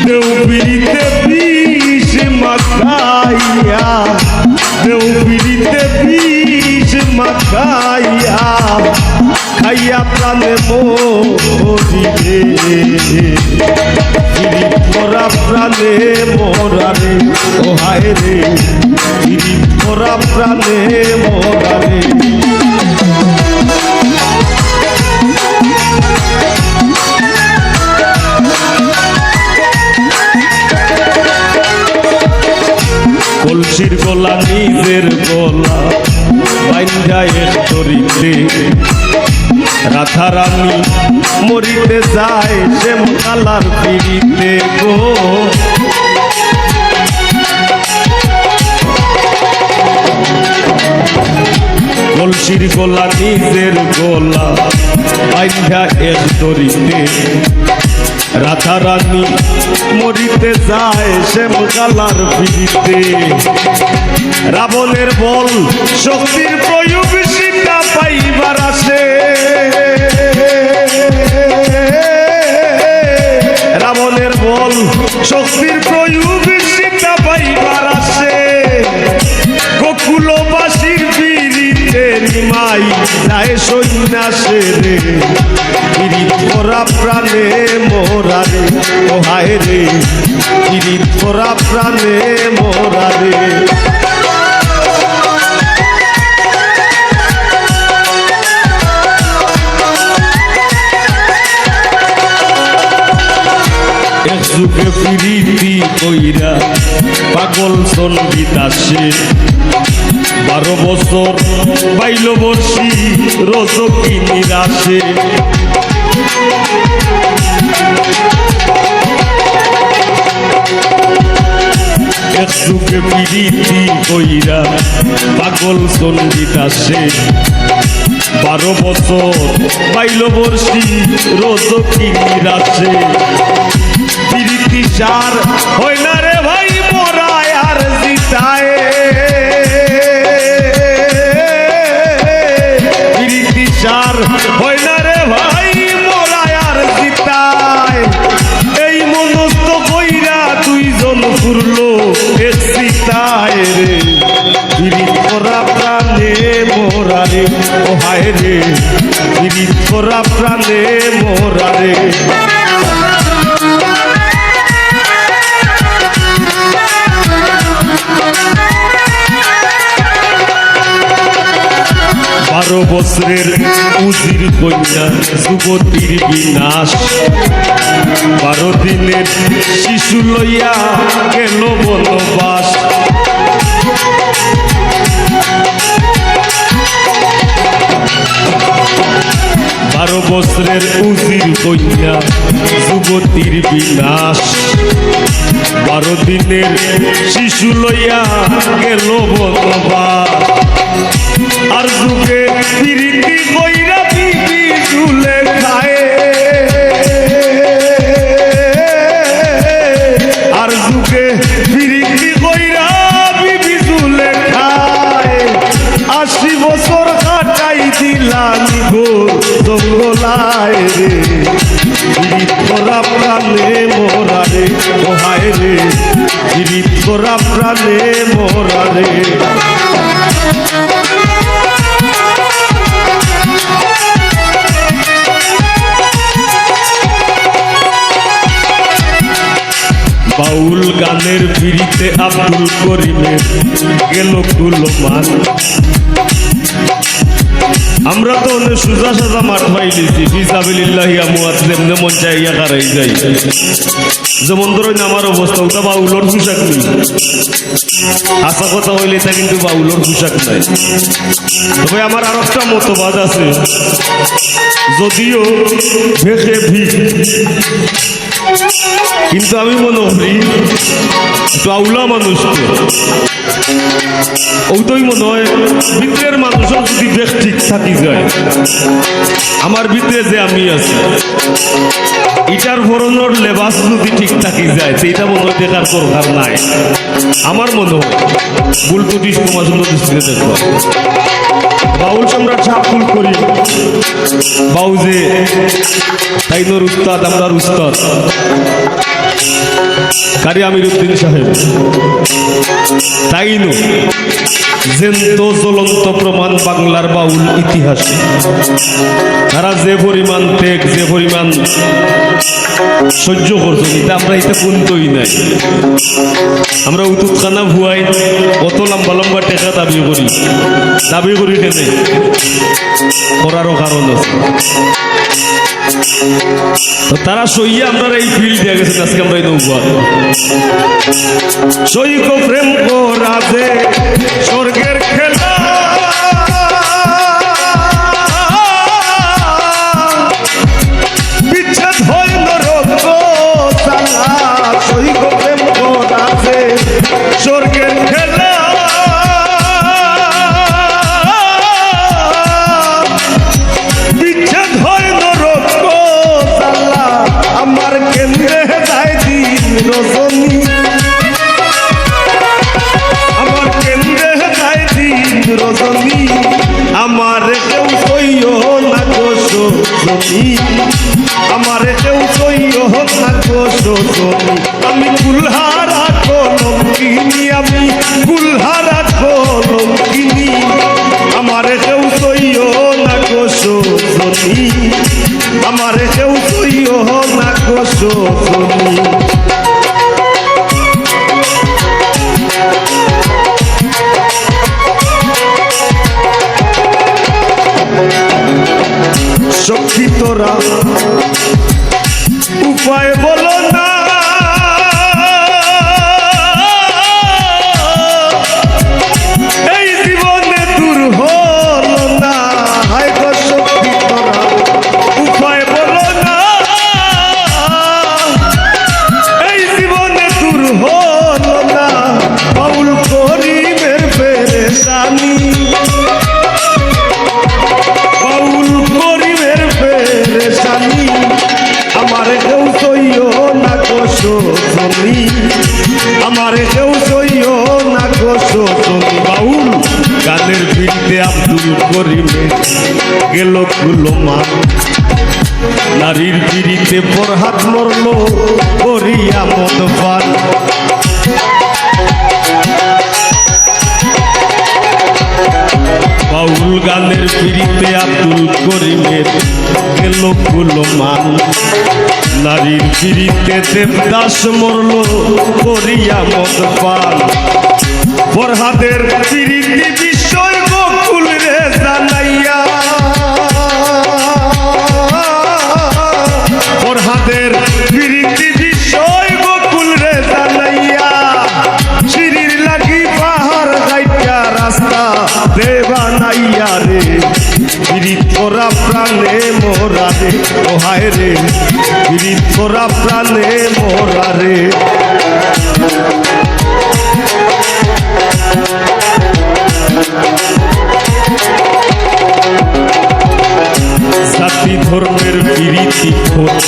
দেউ পিরিতে বিষ মাখাইয়া দেউ পিরিতে বিষ মাখাইয়া খাইয়া প্রাণে মরিবে পিরিত করা প্রাণে মোরা রে ও হায় রে পিরিত করা প্রাণে মোরা রে কলসির গলা নিজের গলা বাইন্ধা এক তরিতে রাধা রানী মরিতে যায় শ্যাম কালার পিড়িতে গো কলসির গলা নিজের গলা বাইন্ধা এক তরিতে রাধা রানী মরিতে যায় শ্যাম কালার পিড়িতে রাবণের বল শক্তির প্রয়োগ সীতা পাইবার আসে রাবণের বল শক্তির প্রয়োগ সীতা পাইবার আসে গোকুলবাসীর পিড়িতে নিমাই যায় সন্ন্যাসে রে পিরিত করা প্রাণে মোরা রে ও হায় রে পিরিত করা প্রাণে মোরা রে এক যুগে পিরিতি কইরা পাগল সঙ্গীত আসে 12 বছর বাইল বর্ষী রজকি নিরাশে এক যুগে পিরিতি কইরা পাগল সঙ্গীত আসে 12 বছর বাইল বর্ষী রজকি নিরাশে পিরিতি সার হয় না রে ভাই মোরায় আর জিতায় প্রাণে মোরারে ও হায় রে পীড়িত করা প্রাণে মোরারে বারো বছরের উজির কন্যা যুবতীর বিনাশ 12 দিনের শিশু লইয়া গেল বনবাস 12 বছরের উজির কন্যা যুবতীর বিনাশ 12 দিনের শিশু লইয়া গেল বনবাস আর যুগে প্রীতি কইরা বিবি ঝুলে খায় আর যুগে প্রীতি কইরা বিবি ঝুলে খায় 80 বছর কাটাই দিলাম গো জঙ্গলায় রে পীড়িত করা প্রাণে মোরারে ও হায় রে পীড়িত করা প্রাণে মোরারে বাউল গানের ফিরিতে আব্দুল করিমের গেল গুলমান আমরা তো অনেক সুজা সাজা মাঠ পাইলিছি ফিসাবিলিল্লাহি আমওয়াত যেমনে মন চাইয়া কারাই যাই যেমন ধরেন আমার অবস্থা ওটা বাউলর পোশাক নেই আশা কথা হইলে তা কিন্তু বাউলর পোশাক নাই তবে আমার আর একটা মতবাদ আছে যদিও ভেসে ভিক কিন্তু আমি মনে করি একটু আউলা মানুষ ওইটাই মনে হয় ভিতরের মানুষের যদি বেশ ঠিক থাকি যায় আমার ভিতরে যে আমি আছি এটার ভরণের লেবাস যদি ঠিক থাকি যায় সেইটা মনে হয় দেখার দরকার নাই আমার মনে হয় ভুল প্রতি তোমার সুন্দর দৃষ্টিতে দেখো বাউল সম্রাট সাপুল করি বাউজে তাইনোর উস্তাদ আমরার উস্তাদ কারি আমিরউদ্দিন সাহেব তাইনো জেন্ত জ্বলন্ত প্রমাণ বাংলার বাউল ইতিহাসে তারা যে পরিমাণ ত্যাগ যে পরিমাণ সহ্য করছেন এটা আমরা এটা কুন্তই নাই আমরা উতুতখানা ভুয়াই কত লম্বা লম্বা টেকা দাবি করি কেনে করারও কারণ আছে তো তারা সইয়া আমরা এই ফিল্ড দিয়ে গেছেন আজকে আমরা এই নৌকা সৈক প্রেম করাতে স্বর্গের খেলা বিচ্ছেদ হয় নরক জ্বালা সৈক প্রেম করাতে স্বর্গের খেলা বিচ্ছেদ হয় নরক জ্বালা আমার কেন্দ্রে যায় দিন রজনী আমার কেন্দ্রে যায় দিন রজনী আমার কেউ সইও না গোসনী আমার কেউ সইও না গোসনী আমি কুলহারা কলঙ্কিনী আমি কুলহারা কলঙ্কিনী আমার কেউ সইও না গোসনী আমার কেউ সইও না গোসনী সখী তোরা উপায় বলো না এই জীবনে দূর হলো না হায় গো সখী তোরা উপায় বলো না এই জীবনে দূর হলো না বাউল করিমের পেরেশানি বাউল করিমের পেরেশানি আমার কেউ সইও না গোসনী আমার কেউ সইও না গোসনী বাউল গানের বিরুদ্ধে আব্দুল করিমের গেল গুলমান নারীর বিরিতে ফরহাদ মরল করিয়া মদপান গানের পিড়িতে আব্দুল করিমের গেল কুলমান, নারীর পিড়িতে দেবদাস মরল করিয়া মদ পান। ফরহাদের পিড়িতি বিষয় বকুল রে জানাইয়া, ফরহাদের পিড়িতি বিষয় বকুল রে জানাইয়া, সিঁড়ির লাগি পাহাড় গাইটা রাস্তা দেবা নাইয়া রে, পিড়িত করা প্রাণে মোরা রে, ও হায় রে পিড়িত করা প্রাণে মোরা রে। জাতি ধর্মের পিড়িতি খোঁজ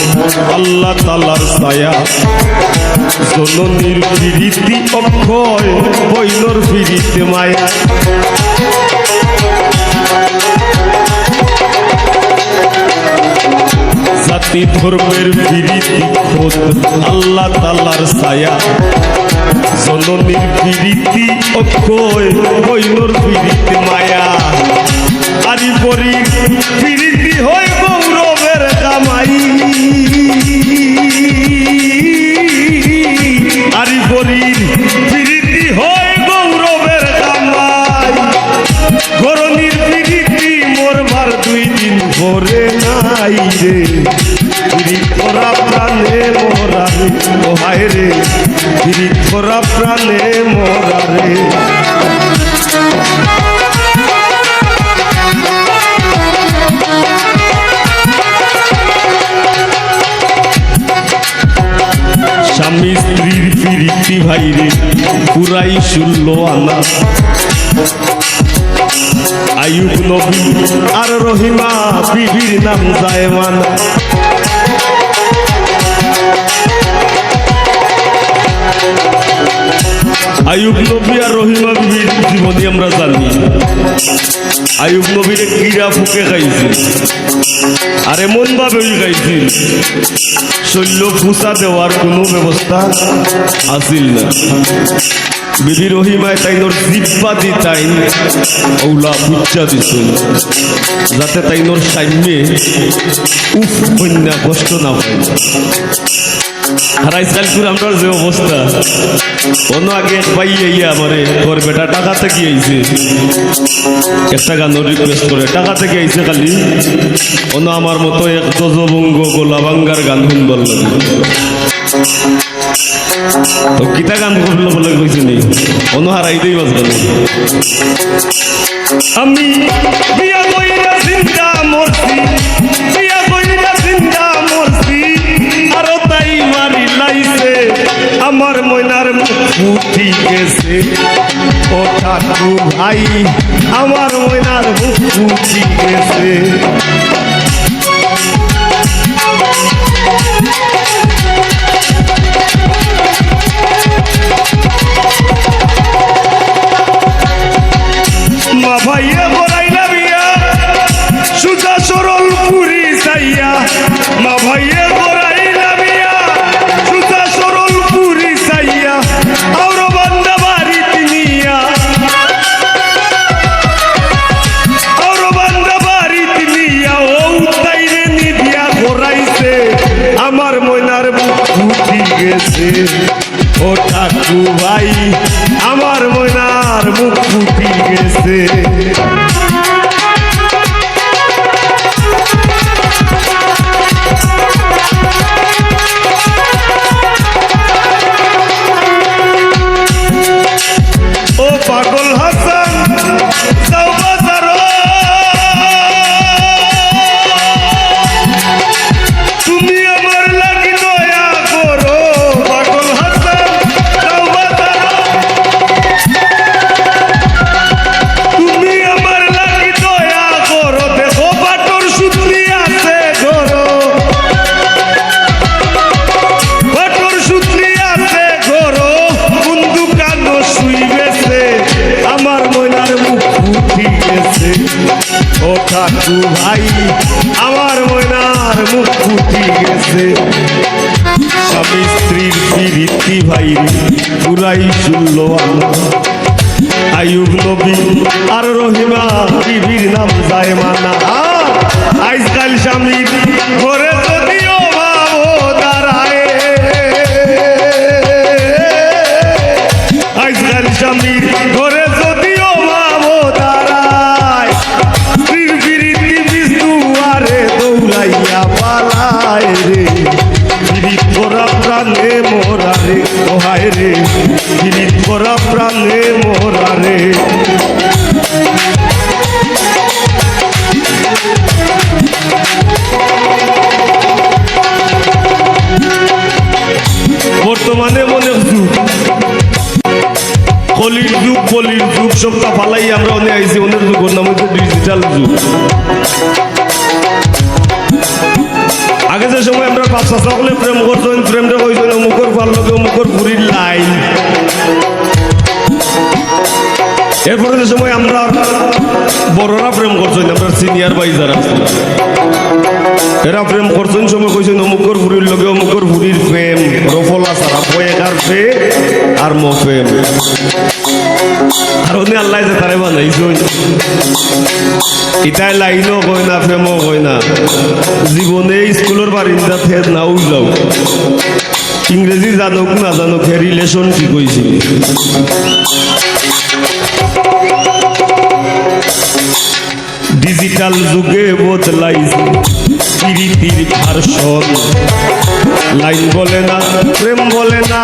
আল্লাহ তালার ছায়া, জননীর পিড়িতি অক্ষয় বৈনর পিড়িতে মায়া। জাতি ধর্মের পিড়িতি খোঁজ আল্লাহ তালার ছায়া, জননীর পিড়িতি অক্ষয় বৈনর পিড়িতে মায়া। আরি পরি পিড়িতি হয় গৌরবের জামাই, আরি পরি পিড়িতি হয় গৌরবের জামাই। গরনির পিড়িতি মরবার 2 দিন পরে নাই রে, পিড়িত করা প্রাণে মোরা রে, ও হায় রে পিড়িত করা প্রাণে মোরা রে। স্বামী স্ত্রীর পিড়িতি ভাইরে পুরাই 16 আনা, আয়ুব নবী আর রহিমা বিবির নাম জায়মানা। আয়ুব নবী আর রহিমা বিবির জীবনী আমরা জানি। আয়ুব নবীরে কিরা ফুকে খাইছিল, আর এমন ভাবে খাইছিল শৈল্য ফুসা দেওয়ার কোনো ব্যবস্থা আসিল না। বিবি রহিমায় তাইনোর জিব্বা দি তাই ওলা বুচ্চা দিছিল, যাতে তাইনোর সামনে উফ কন্যা কষ্ট না হয়। আর আজকাল করে আমরা যে অবস্থা, অন্য আগে পাই ইয়া আমারে তোর বেটা টাকা থেকে আইছে, একটা গানের রিকোয়েস্ট করে টাকা থেকে আইছে খালি, অন্য আমার মতো এক গজবঙ্গ গোলাবাঙ্গার গান শুনবার লাগে। তো কিতা গান করলো বলে কইছে নেই, অন্য হারাইতেই বাঁচবে না। আমি বিয়া কইরা জিন্দা মরছি, বিয়া কইরা জিন্দা মরছি, আরো তাই মারি লাইছে আমার ময়নার মুঠি গেছে। ও ঠাকু ভাই আমার ময়নার মুঠি গেছে। মা ভাইয়া বলাইলা বিয়া সুজা সরল পুরি চাইয়া, মা ভাইয়া বলাইলা বিয়া সুজা সরল পুরি চাইয়া, আউর বান্দা বাড়ি তিনিয়া, আউর বান্দা বাড়ি তিনিয়া, ও তাইরে নিদিয়া ঘোরাইছে আমার ময়নার মুঠি গেছে। ও ঠাকু ভাই আমার ময়নার মুখ ফুটি গেছে। ও পাগল হাসান যাও বাজারো, তুমি আমার লাগি দয়া করো। পাগল হাসান যাও বাজারো, তুমি আমার লাগি দয়া করো। দেখো বাটর সূত্রি আছে ঘরো, বাটর সূত্রি আছে ঘরো, বন্ধু কানো শুইবেছে আমার ময়নার মুখ ফুটি গেছে। ও ঠাকু ভাই আমার ময়নার মুখ ফুটি গেছে। স্বামী স্ত্রীর পিড়িতি ভাই পুরাই 16 আনা, আইয়ুব নবী আর রহিমা বিবির নাম যায় মানা আজকাল স্বামীর ঘরে যদিও বাবু দাঁড়ায় আজকাল স্বামীর ঘরে যদিও বাবু দাঁড়ায় স্ত্রীর বিরীতি বিষ্ণুয়ারে দৌড়াইয়া পালায় রে বিরিত করা প্রাণে মোরা রে ওহায় রে বিরিত করা প্রাণে মোরা রে বর্তমানে মনে যুগ কলির যুগ সবটা ফালাই আমরা অনেক আইছি অনেক যুগের নাম হচ্ছে ডিজিটাল যুগ আগে যে সময় আমরা বাচ্চা সকলে প্রেম করতেন প্রেমটা কইছেন অমুকর ভাল লগে অমুকর ঘুরির লাইন এরপরে যে সময় আমরা বড়রা প্রেম করছেন আমরা সিনিয়র ভাই যারা এরা প্রেম করছেন সময় কইছেন অমুকর ঘুরির লগে অমুকর ঘুরির প্রেম রফলা সারা বয়েকার পে আর মফেম আর উনি আল্লাহ যে তারে বানাইছেন ইটাই লাইনও কয় না প্রেমও কয় না জীবনে স্কুলের বারিন্দা থেদ নাও যাও ইংরেজি জানুক না জানুক হে রিলেশন কি কইছিল ডিজিটাল যুগে বদলাইছে প্রীতির ভার্সন লাইন বলে না প্রেম বলে না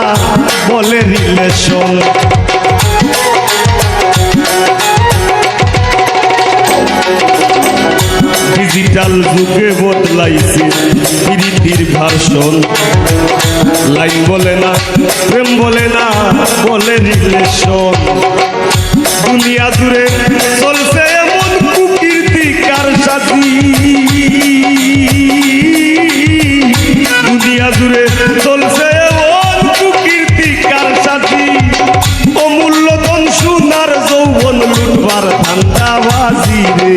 বলে রিলেশন ডিজিটাল যুগে বদলাইছে প্রীতির ভার্সন লাইন বলে না প্রেম বলে না বলে রিলেশন দুনিয়া জুড়ে চলছে এমন কুকীর্তিকার সাথী দুনিয়া জুড়ে চলছে এমন কুকীর্তিকার সাথী অমূল্য ধন সোনার যৌবন লুটবার ধান্দাবাজি রে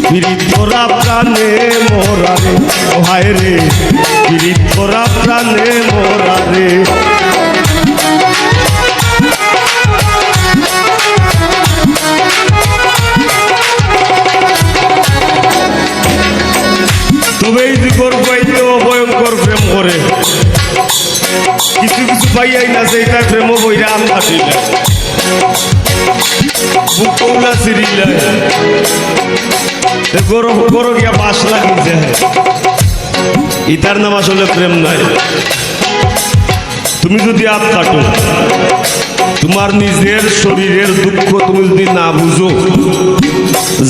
পিরিত করা প্রাণে মোরা রে ওহায় রে পিরিত করা প্রাণে মোরা রে তবে এই যুগর পাইতেও ভয়ঙ্কর প্রেম করে কিছু কিছু পাইয়াই না সেইটা প্রেম বইরা আমরা দিলে বুকৌলা সিরিলে গরো গিয়া বাস লাগিছে ইতার নাম আসলে প্রেম নাই তুমি যদি আপ কাটো তোমার নিজের শরীরের দুঃখ তুমি যদি না বুঝো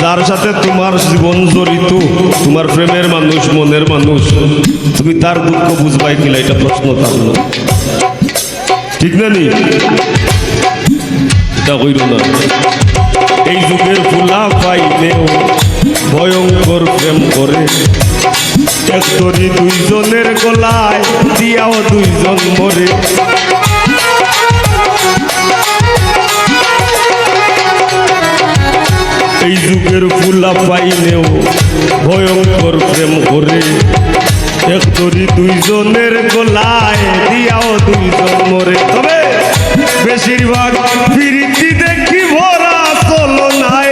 যার সাথে তোমার জীবন জড়িত তোমার প্রেমের মানুষ মনের মানুষ তুমি তার দুঃখ বুঝবাই কিনা এটা প্রশ্ন থাকলো ঠিক না নি এটা কইল না এই যুগের ফুলা পাইলেও ভয়ঙ্কর প্রেম করে এক তরি দুইজনের গলায় দিয়াও দুইজন মরে এই যুগের ফুলা পাইলেও ভয়ঙ্কর প্রেম করে এক তরি দুইজনের গলায় দিয়াও দুইজন মরে তবে বেশিরভাগ প্রীতি দেখি ভরা চলো নাই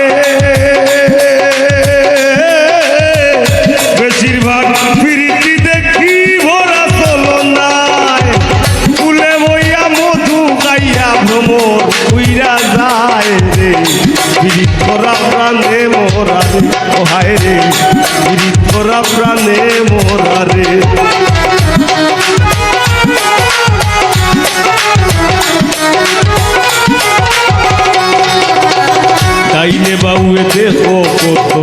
বেশিরভাগ প্রীতি দেখি ভরা চলো নাই ফুলে বইয়া মধু গাইয়া ভ্রমর উইরা যায় রে পিরিত করা প্রাণে মোরা রে ওহায় রে পিরিত করা প্রাণে মোরা রে ডাইনে বাউয়ে দেখো কত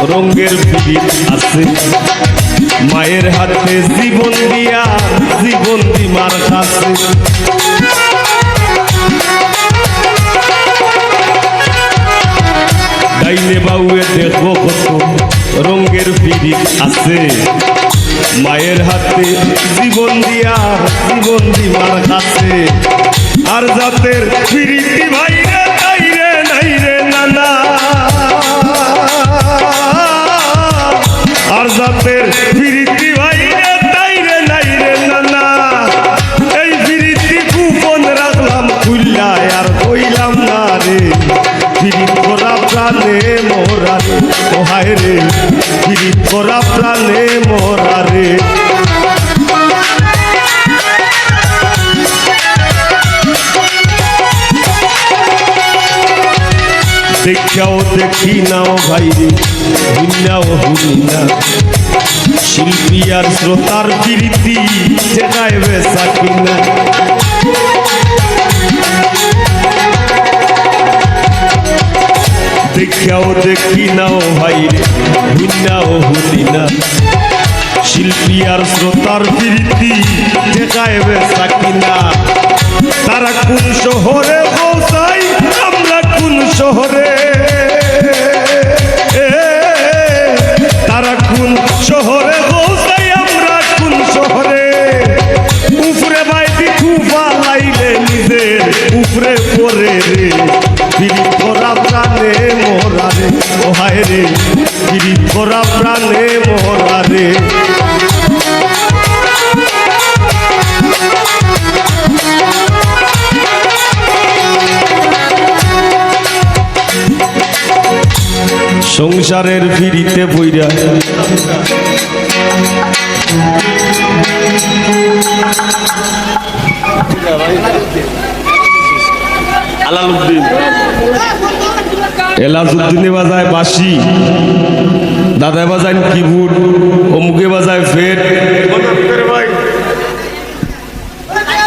রঙের পিরিত আছে মায়ের হাতে জীবন দিয়া জীবন দিমার কাছে ডাইনে বাউয়ে দেখো কত রঙের পিরিত আছে মায়ের হাতে জীবন দিয়া জীবন দিমার কাছে আর জাতের পিরিতি ভাই রে তাই রে নাই রে নানা আর জাতের পিরিতি ভাই রে তাই রে নাই রে নানা এই পিরিতি গোপন রাখলাম খুললায় আর কইলাম না রে হায় রে পীড়িত করা প্রাণে মোরা রে দেখাও দেখি নাও ভাই রে হুইনাও হুনি না শিল্পী আর শ্রোতার প্রীতি যেটায় বেসা কিনা দেখাও দেখি নাও ভাই রে হুইনাও হুনি না শিল্পী আর শ্রোতার প্রীতি যেটায় বেসা কিনা তারা কোন শহরে পৌঁছাই আমরা কোন শহরে তারা কোন শহরে পৌঁছাই আমরা কোন শহরে উপরে বাইতি খুফা লাইলে নিজের উপরে পরে রে পীড়িত করা প্রাণে মোরা রে ও হায় রে পীড়িত করা প্রাণে মোরা রে সংসারের ফিরিতে বইরা আলালউদ্দিন এলাজউদ্দিনে বাজায় বাঁশি দাদায় বাজায় কিবোর্ড অমুকে বাজায় ফেট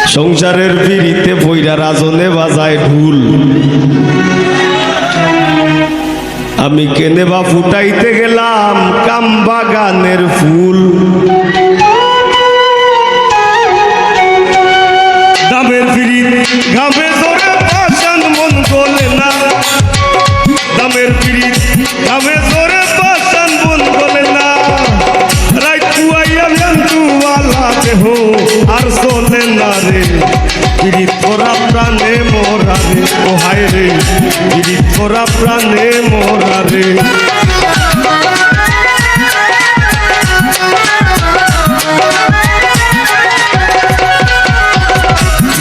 সংসারের ফিরিতে বইরা রাজনে বাজায় ঢুল আমি কেনে বা ফুটাইতে গেলাম কাম বাগানের ফুল দামের পিড়িত ঘামে ধরে পাশান মন গলে না দামের পিড়িত ঘামে ধরে পাশান মন গলে না রাইত কুয়াইয়া জন্তুওয়ালা দেহ আর চলে না রে পীড়িত করা প্রাণে মোরা রে ও হায় রে পীড়িত করা প্রাণে মোরা রে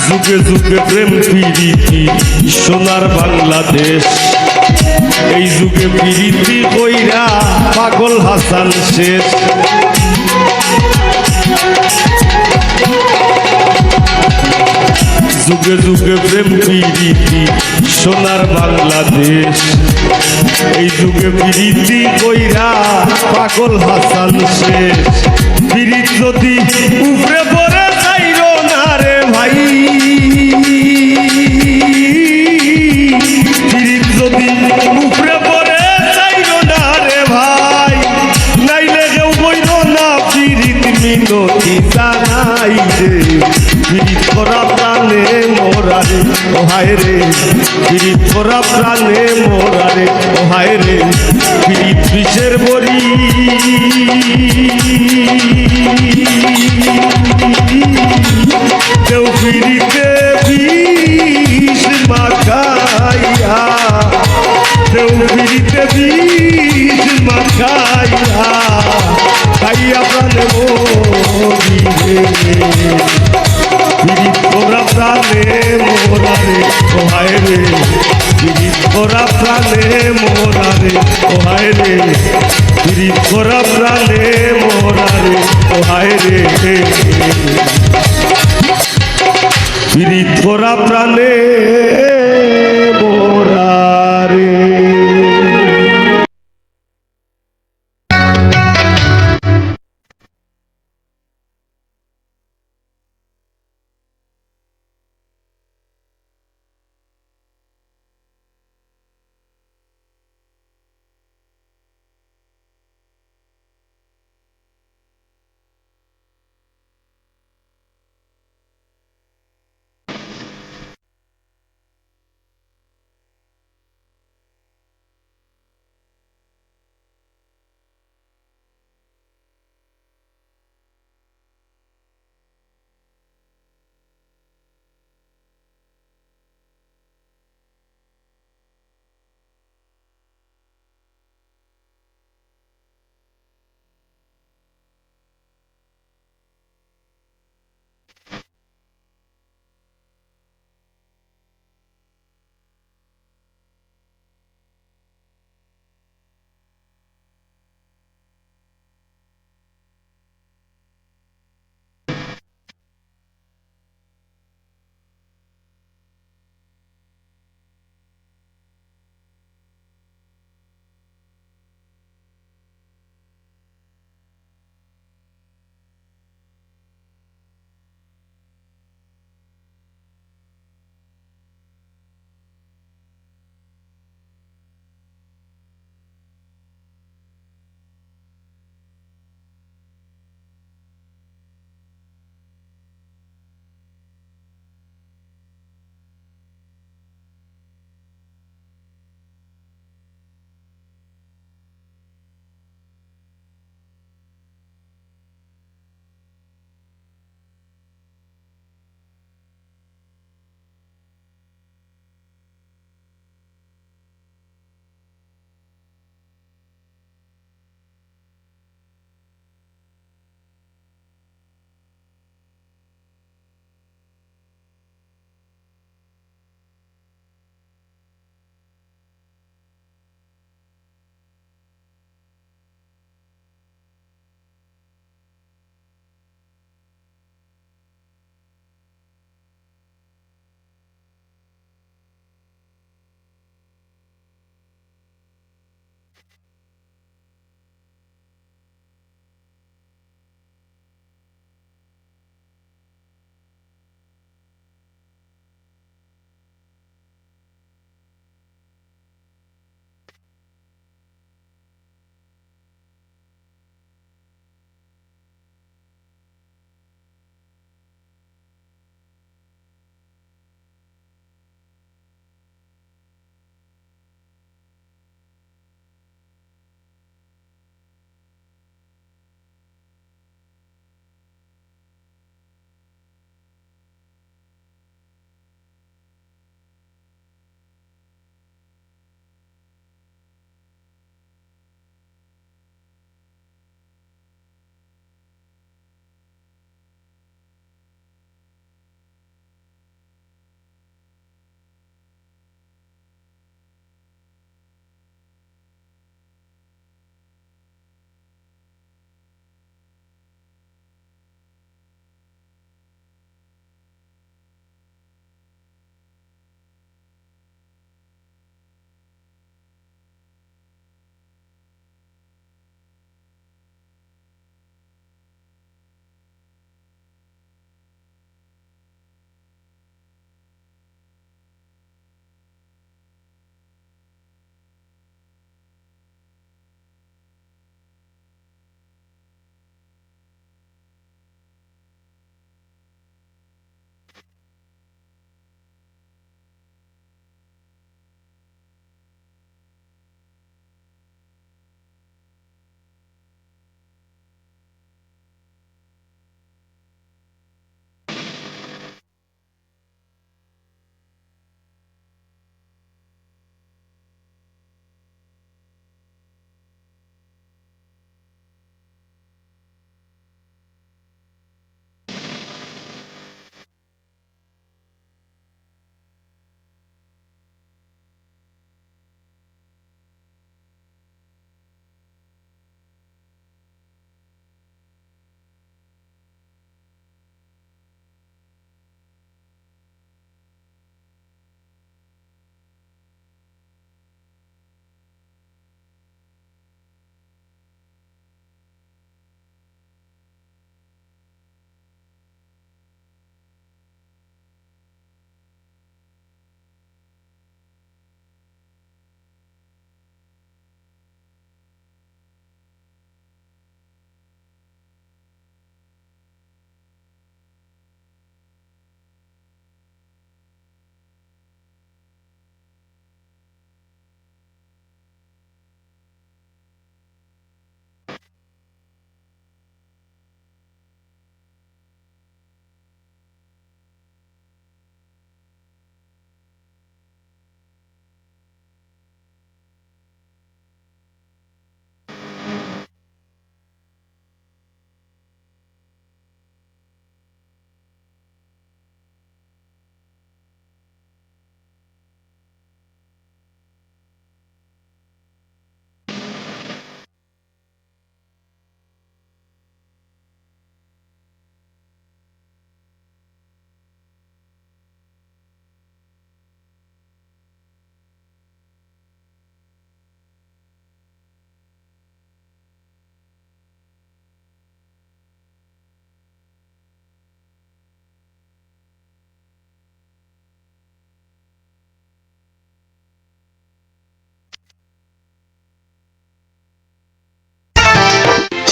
যুগে যুগে প্রেম প্রীতি সোনার বাংলাদেশ এই যুগে প্রীতি কইরা পাগল হাসান শেষ যুগে যুগে প্রেম প্রীতি সোনার বাংলাদেশ এই যুগে প্রীতি কইরা পাগল হাসান শেষ প্রীত যদি উপরে পড়ে যাইরো না রে ভাই প্রীত যদি উপরে পড়ে যাইরো না রে ভাই নাইলে কেউ বইল না প্রীত মিনতি জানাই রে পীড়িত করা প্রাণে মোরা রে ও হায় রে পীড়িত করা প্রাণে মোরা রে ও হায় রে পীড়িত বিষের বড়ি কেউ পীড়িতে বিষ মাখাইয়া কেউ পীড়িতে বিষ মাখাইয়া খাইয়া প্রাণে মরি রে পীড়িত করা প্রাণে মোরা রে ও হায় রে পীড়িত করা প্রাণে মোরা রে ও হায় রে পীড়িত করা প্রাণে মোরা রে ও হায় রে পীড়িত করা প্রাণে মোরা রে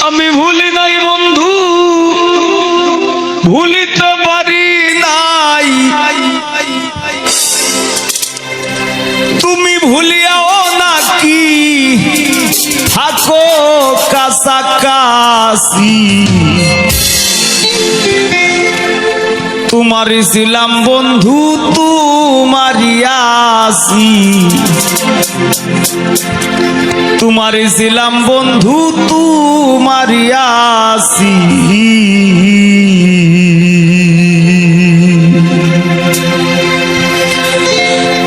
আমি ভুলি নাই বন্ধু, ভুলিতে পারি নাই, তুমি ভুলিয়াও নাকি থাকো কাছাকাছি। তোমারই ছিলাম বন্ধু, তোমারই আসি, তোমারই ছিলাম বন্ধু, তোমারই আসি।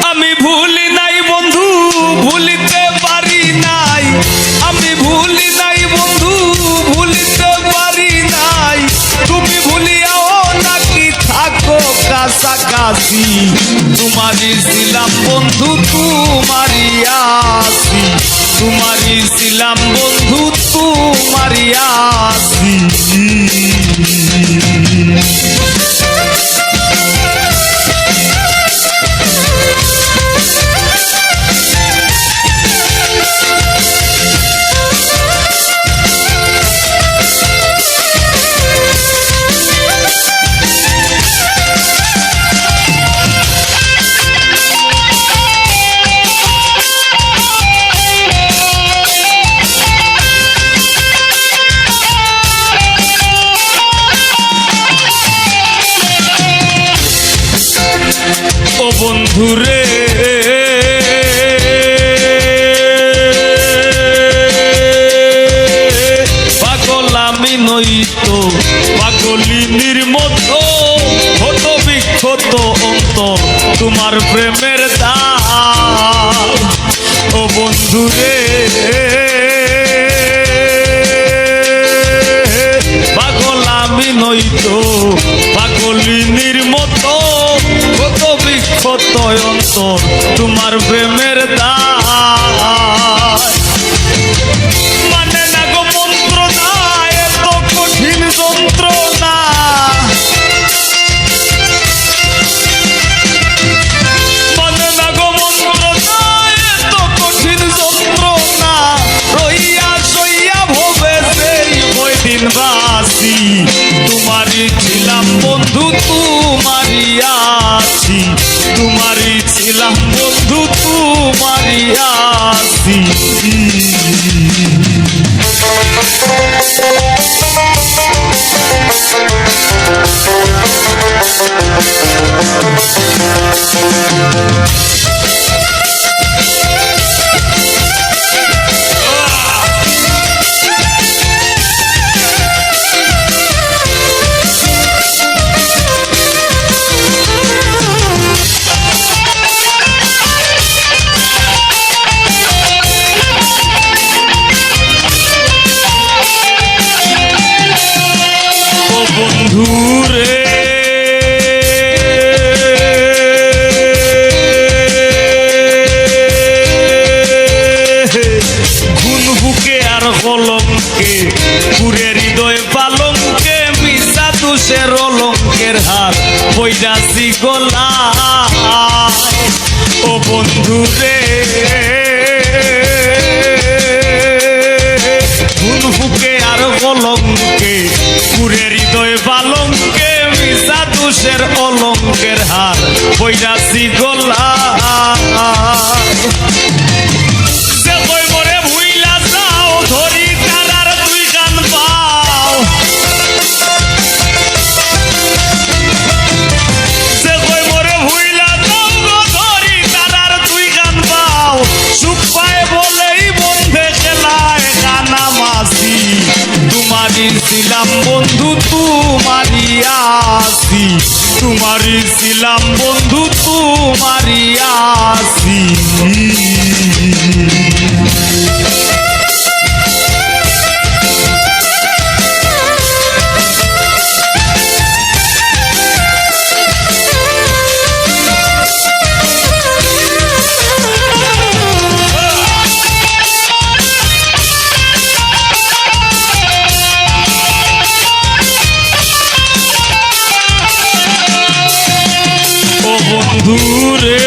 আমি ভুলি নাই বন্ধু, ভুলিতে পারি নাই, আমি ভুলি নাই বন্ধু, ভুলিতে পারি নাই, তুমি ভুলিয়াও নাকি থাকো কাছাকাছি। তোমারই ছিলাম বন্ধু, তোমারই আসি, তোমারই ছিলাম বন্ধু, তোমারই আসি। ও বন্ধুরে পাগল আমি নইতো, পাগলিনীর মতো হত বিক্ষত অন্তর তোমার প্রেমের দাম। ও বন্ধুরে পাগল আমি নইতো, পাগলিনীর মতো কত বিক্ষত অন্তর তোমার প্রেমের দায়। মানে না গো মন্ত্রণা, এত কঠিন যন্ত্রণা, মানে না গো মন্ত্রণা, এত কঠিন যন্ত্রণা, রইয়া সইয়া ভবে সেই ওই দিন বাসি। তোমারই ছিলাম বন্ধু, তোমারই আছি, তোমারই ছিলাম বন্ধু, তোমারই আছি। বন্ধুরে খুন বুকে আর কলঙ্কে, পুরে হৃদয় পালঙ্কে, মিশা দুষের অলঙ্কের হার বৈরাসি গলা। ও বন্ধুরে খুন বুকে আর কলঙ্কে, পুরে হৃদয় পালঙ্কে, মিশা দুষের অলঙ্কের হার বৈরাসি গলা। যে কই মরে ভুইলা যাও, ধরি তারার দুই গান পাও, যে কই মরে ভুইলা যাও গো, ধরি তারার দুই গান পাও, সুখ পায় বলেই বন্ধে খেলায় কানা মাসি। তোমারই ছিলাম বন্ধু, তোমারই আসি, তোমারই ছিলাম বন্ধু, তোমারই আসি। বন্ধুরে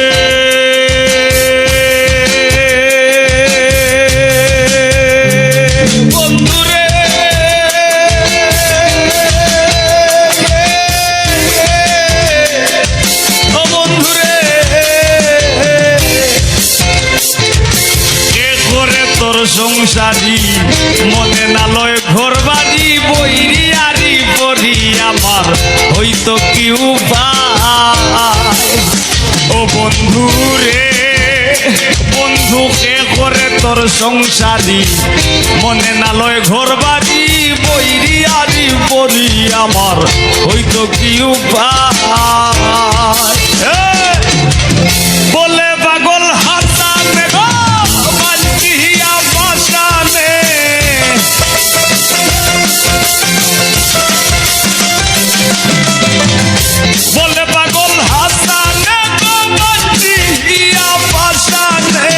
সংসারী মনে না লয় ঘর বাড়ি বৈরি আরি পরি আমার হইতো কি উপায় ও বন্ধু রে বন্ধুকে করে তোর সংসারী মনে না লয় ঘর বাড়ি বৈরি আরি পরি আমার হইতো কি উপায় বলে পাগল হাসানে গো বান্ধিয়া পাশানে বলে পাগল হাসানে গো বান্ধিয়া পাশানে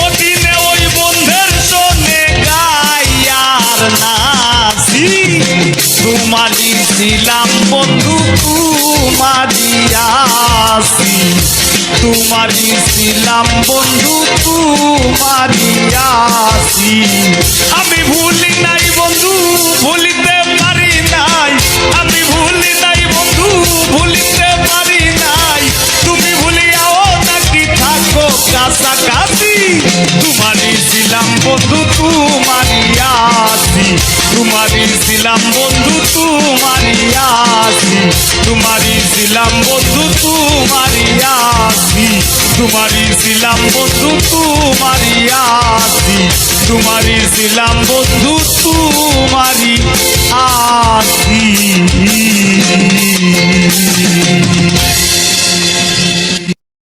ওদিনে ওই বন্ধের শোনে গায়ার নাসি তোমারই ছিলাম বন্ধু তোমারই আসি তোমারই ছিলাম বন্ধু তোমারই আসি আমি ভুলি নাই বন্ধু ভুলিতে পারি নাই আমি ভুলি নাই বন্ধু ভুলিতে পারি নাই তুমি ভুলিয়াও নাকি থাকো কাছাকাছি তোমারই ছিলাম বন্ধু তোমারই আসি তোমারই ছিলাম বন্ধু তোমারই আসি তোমারই ছিলাম বন্ধু তোমারই আসি তোমারই ছিলাম বন্ধু তোমারই আসি তোমারই ছিলাম বন্ধু তোমারই আসি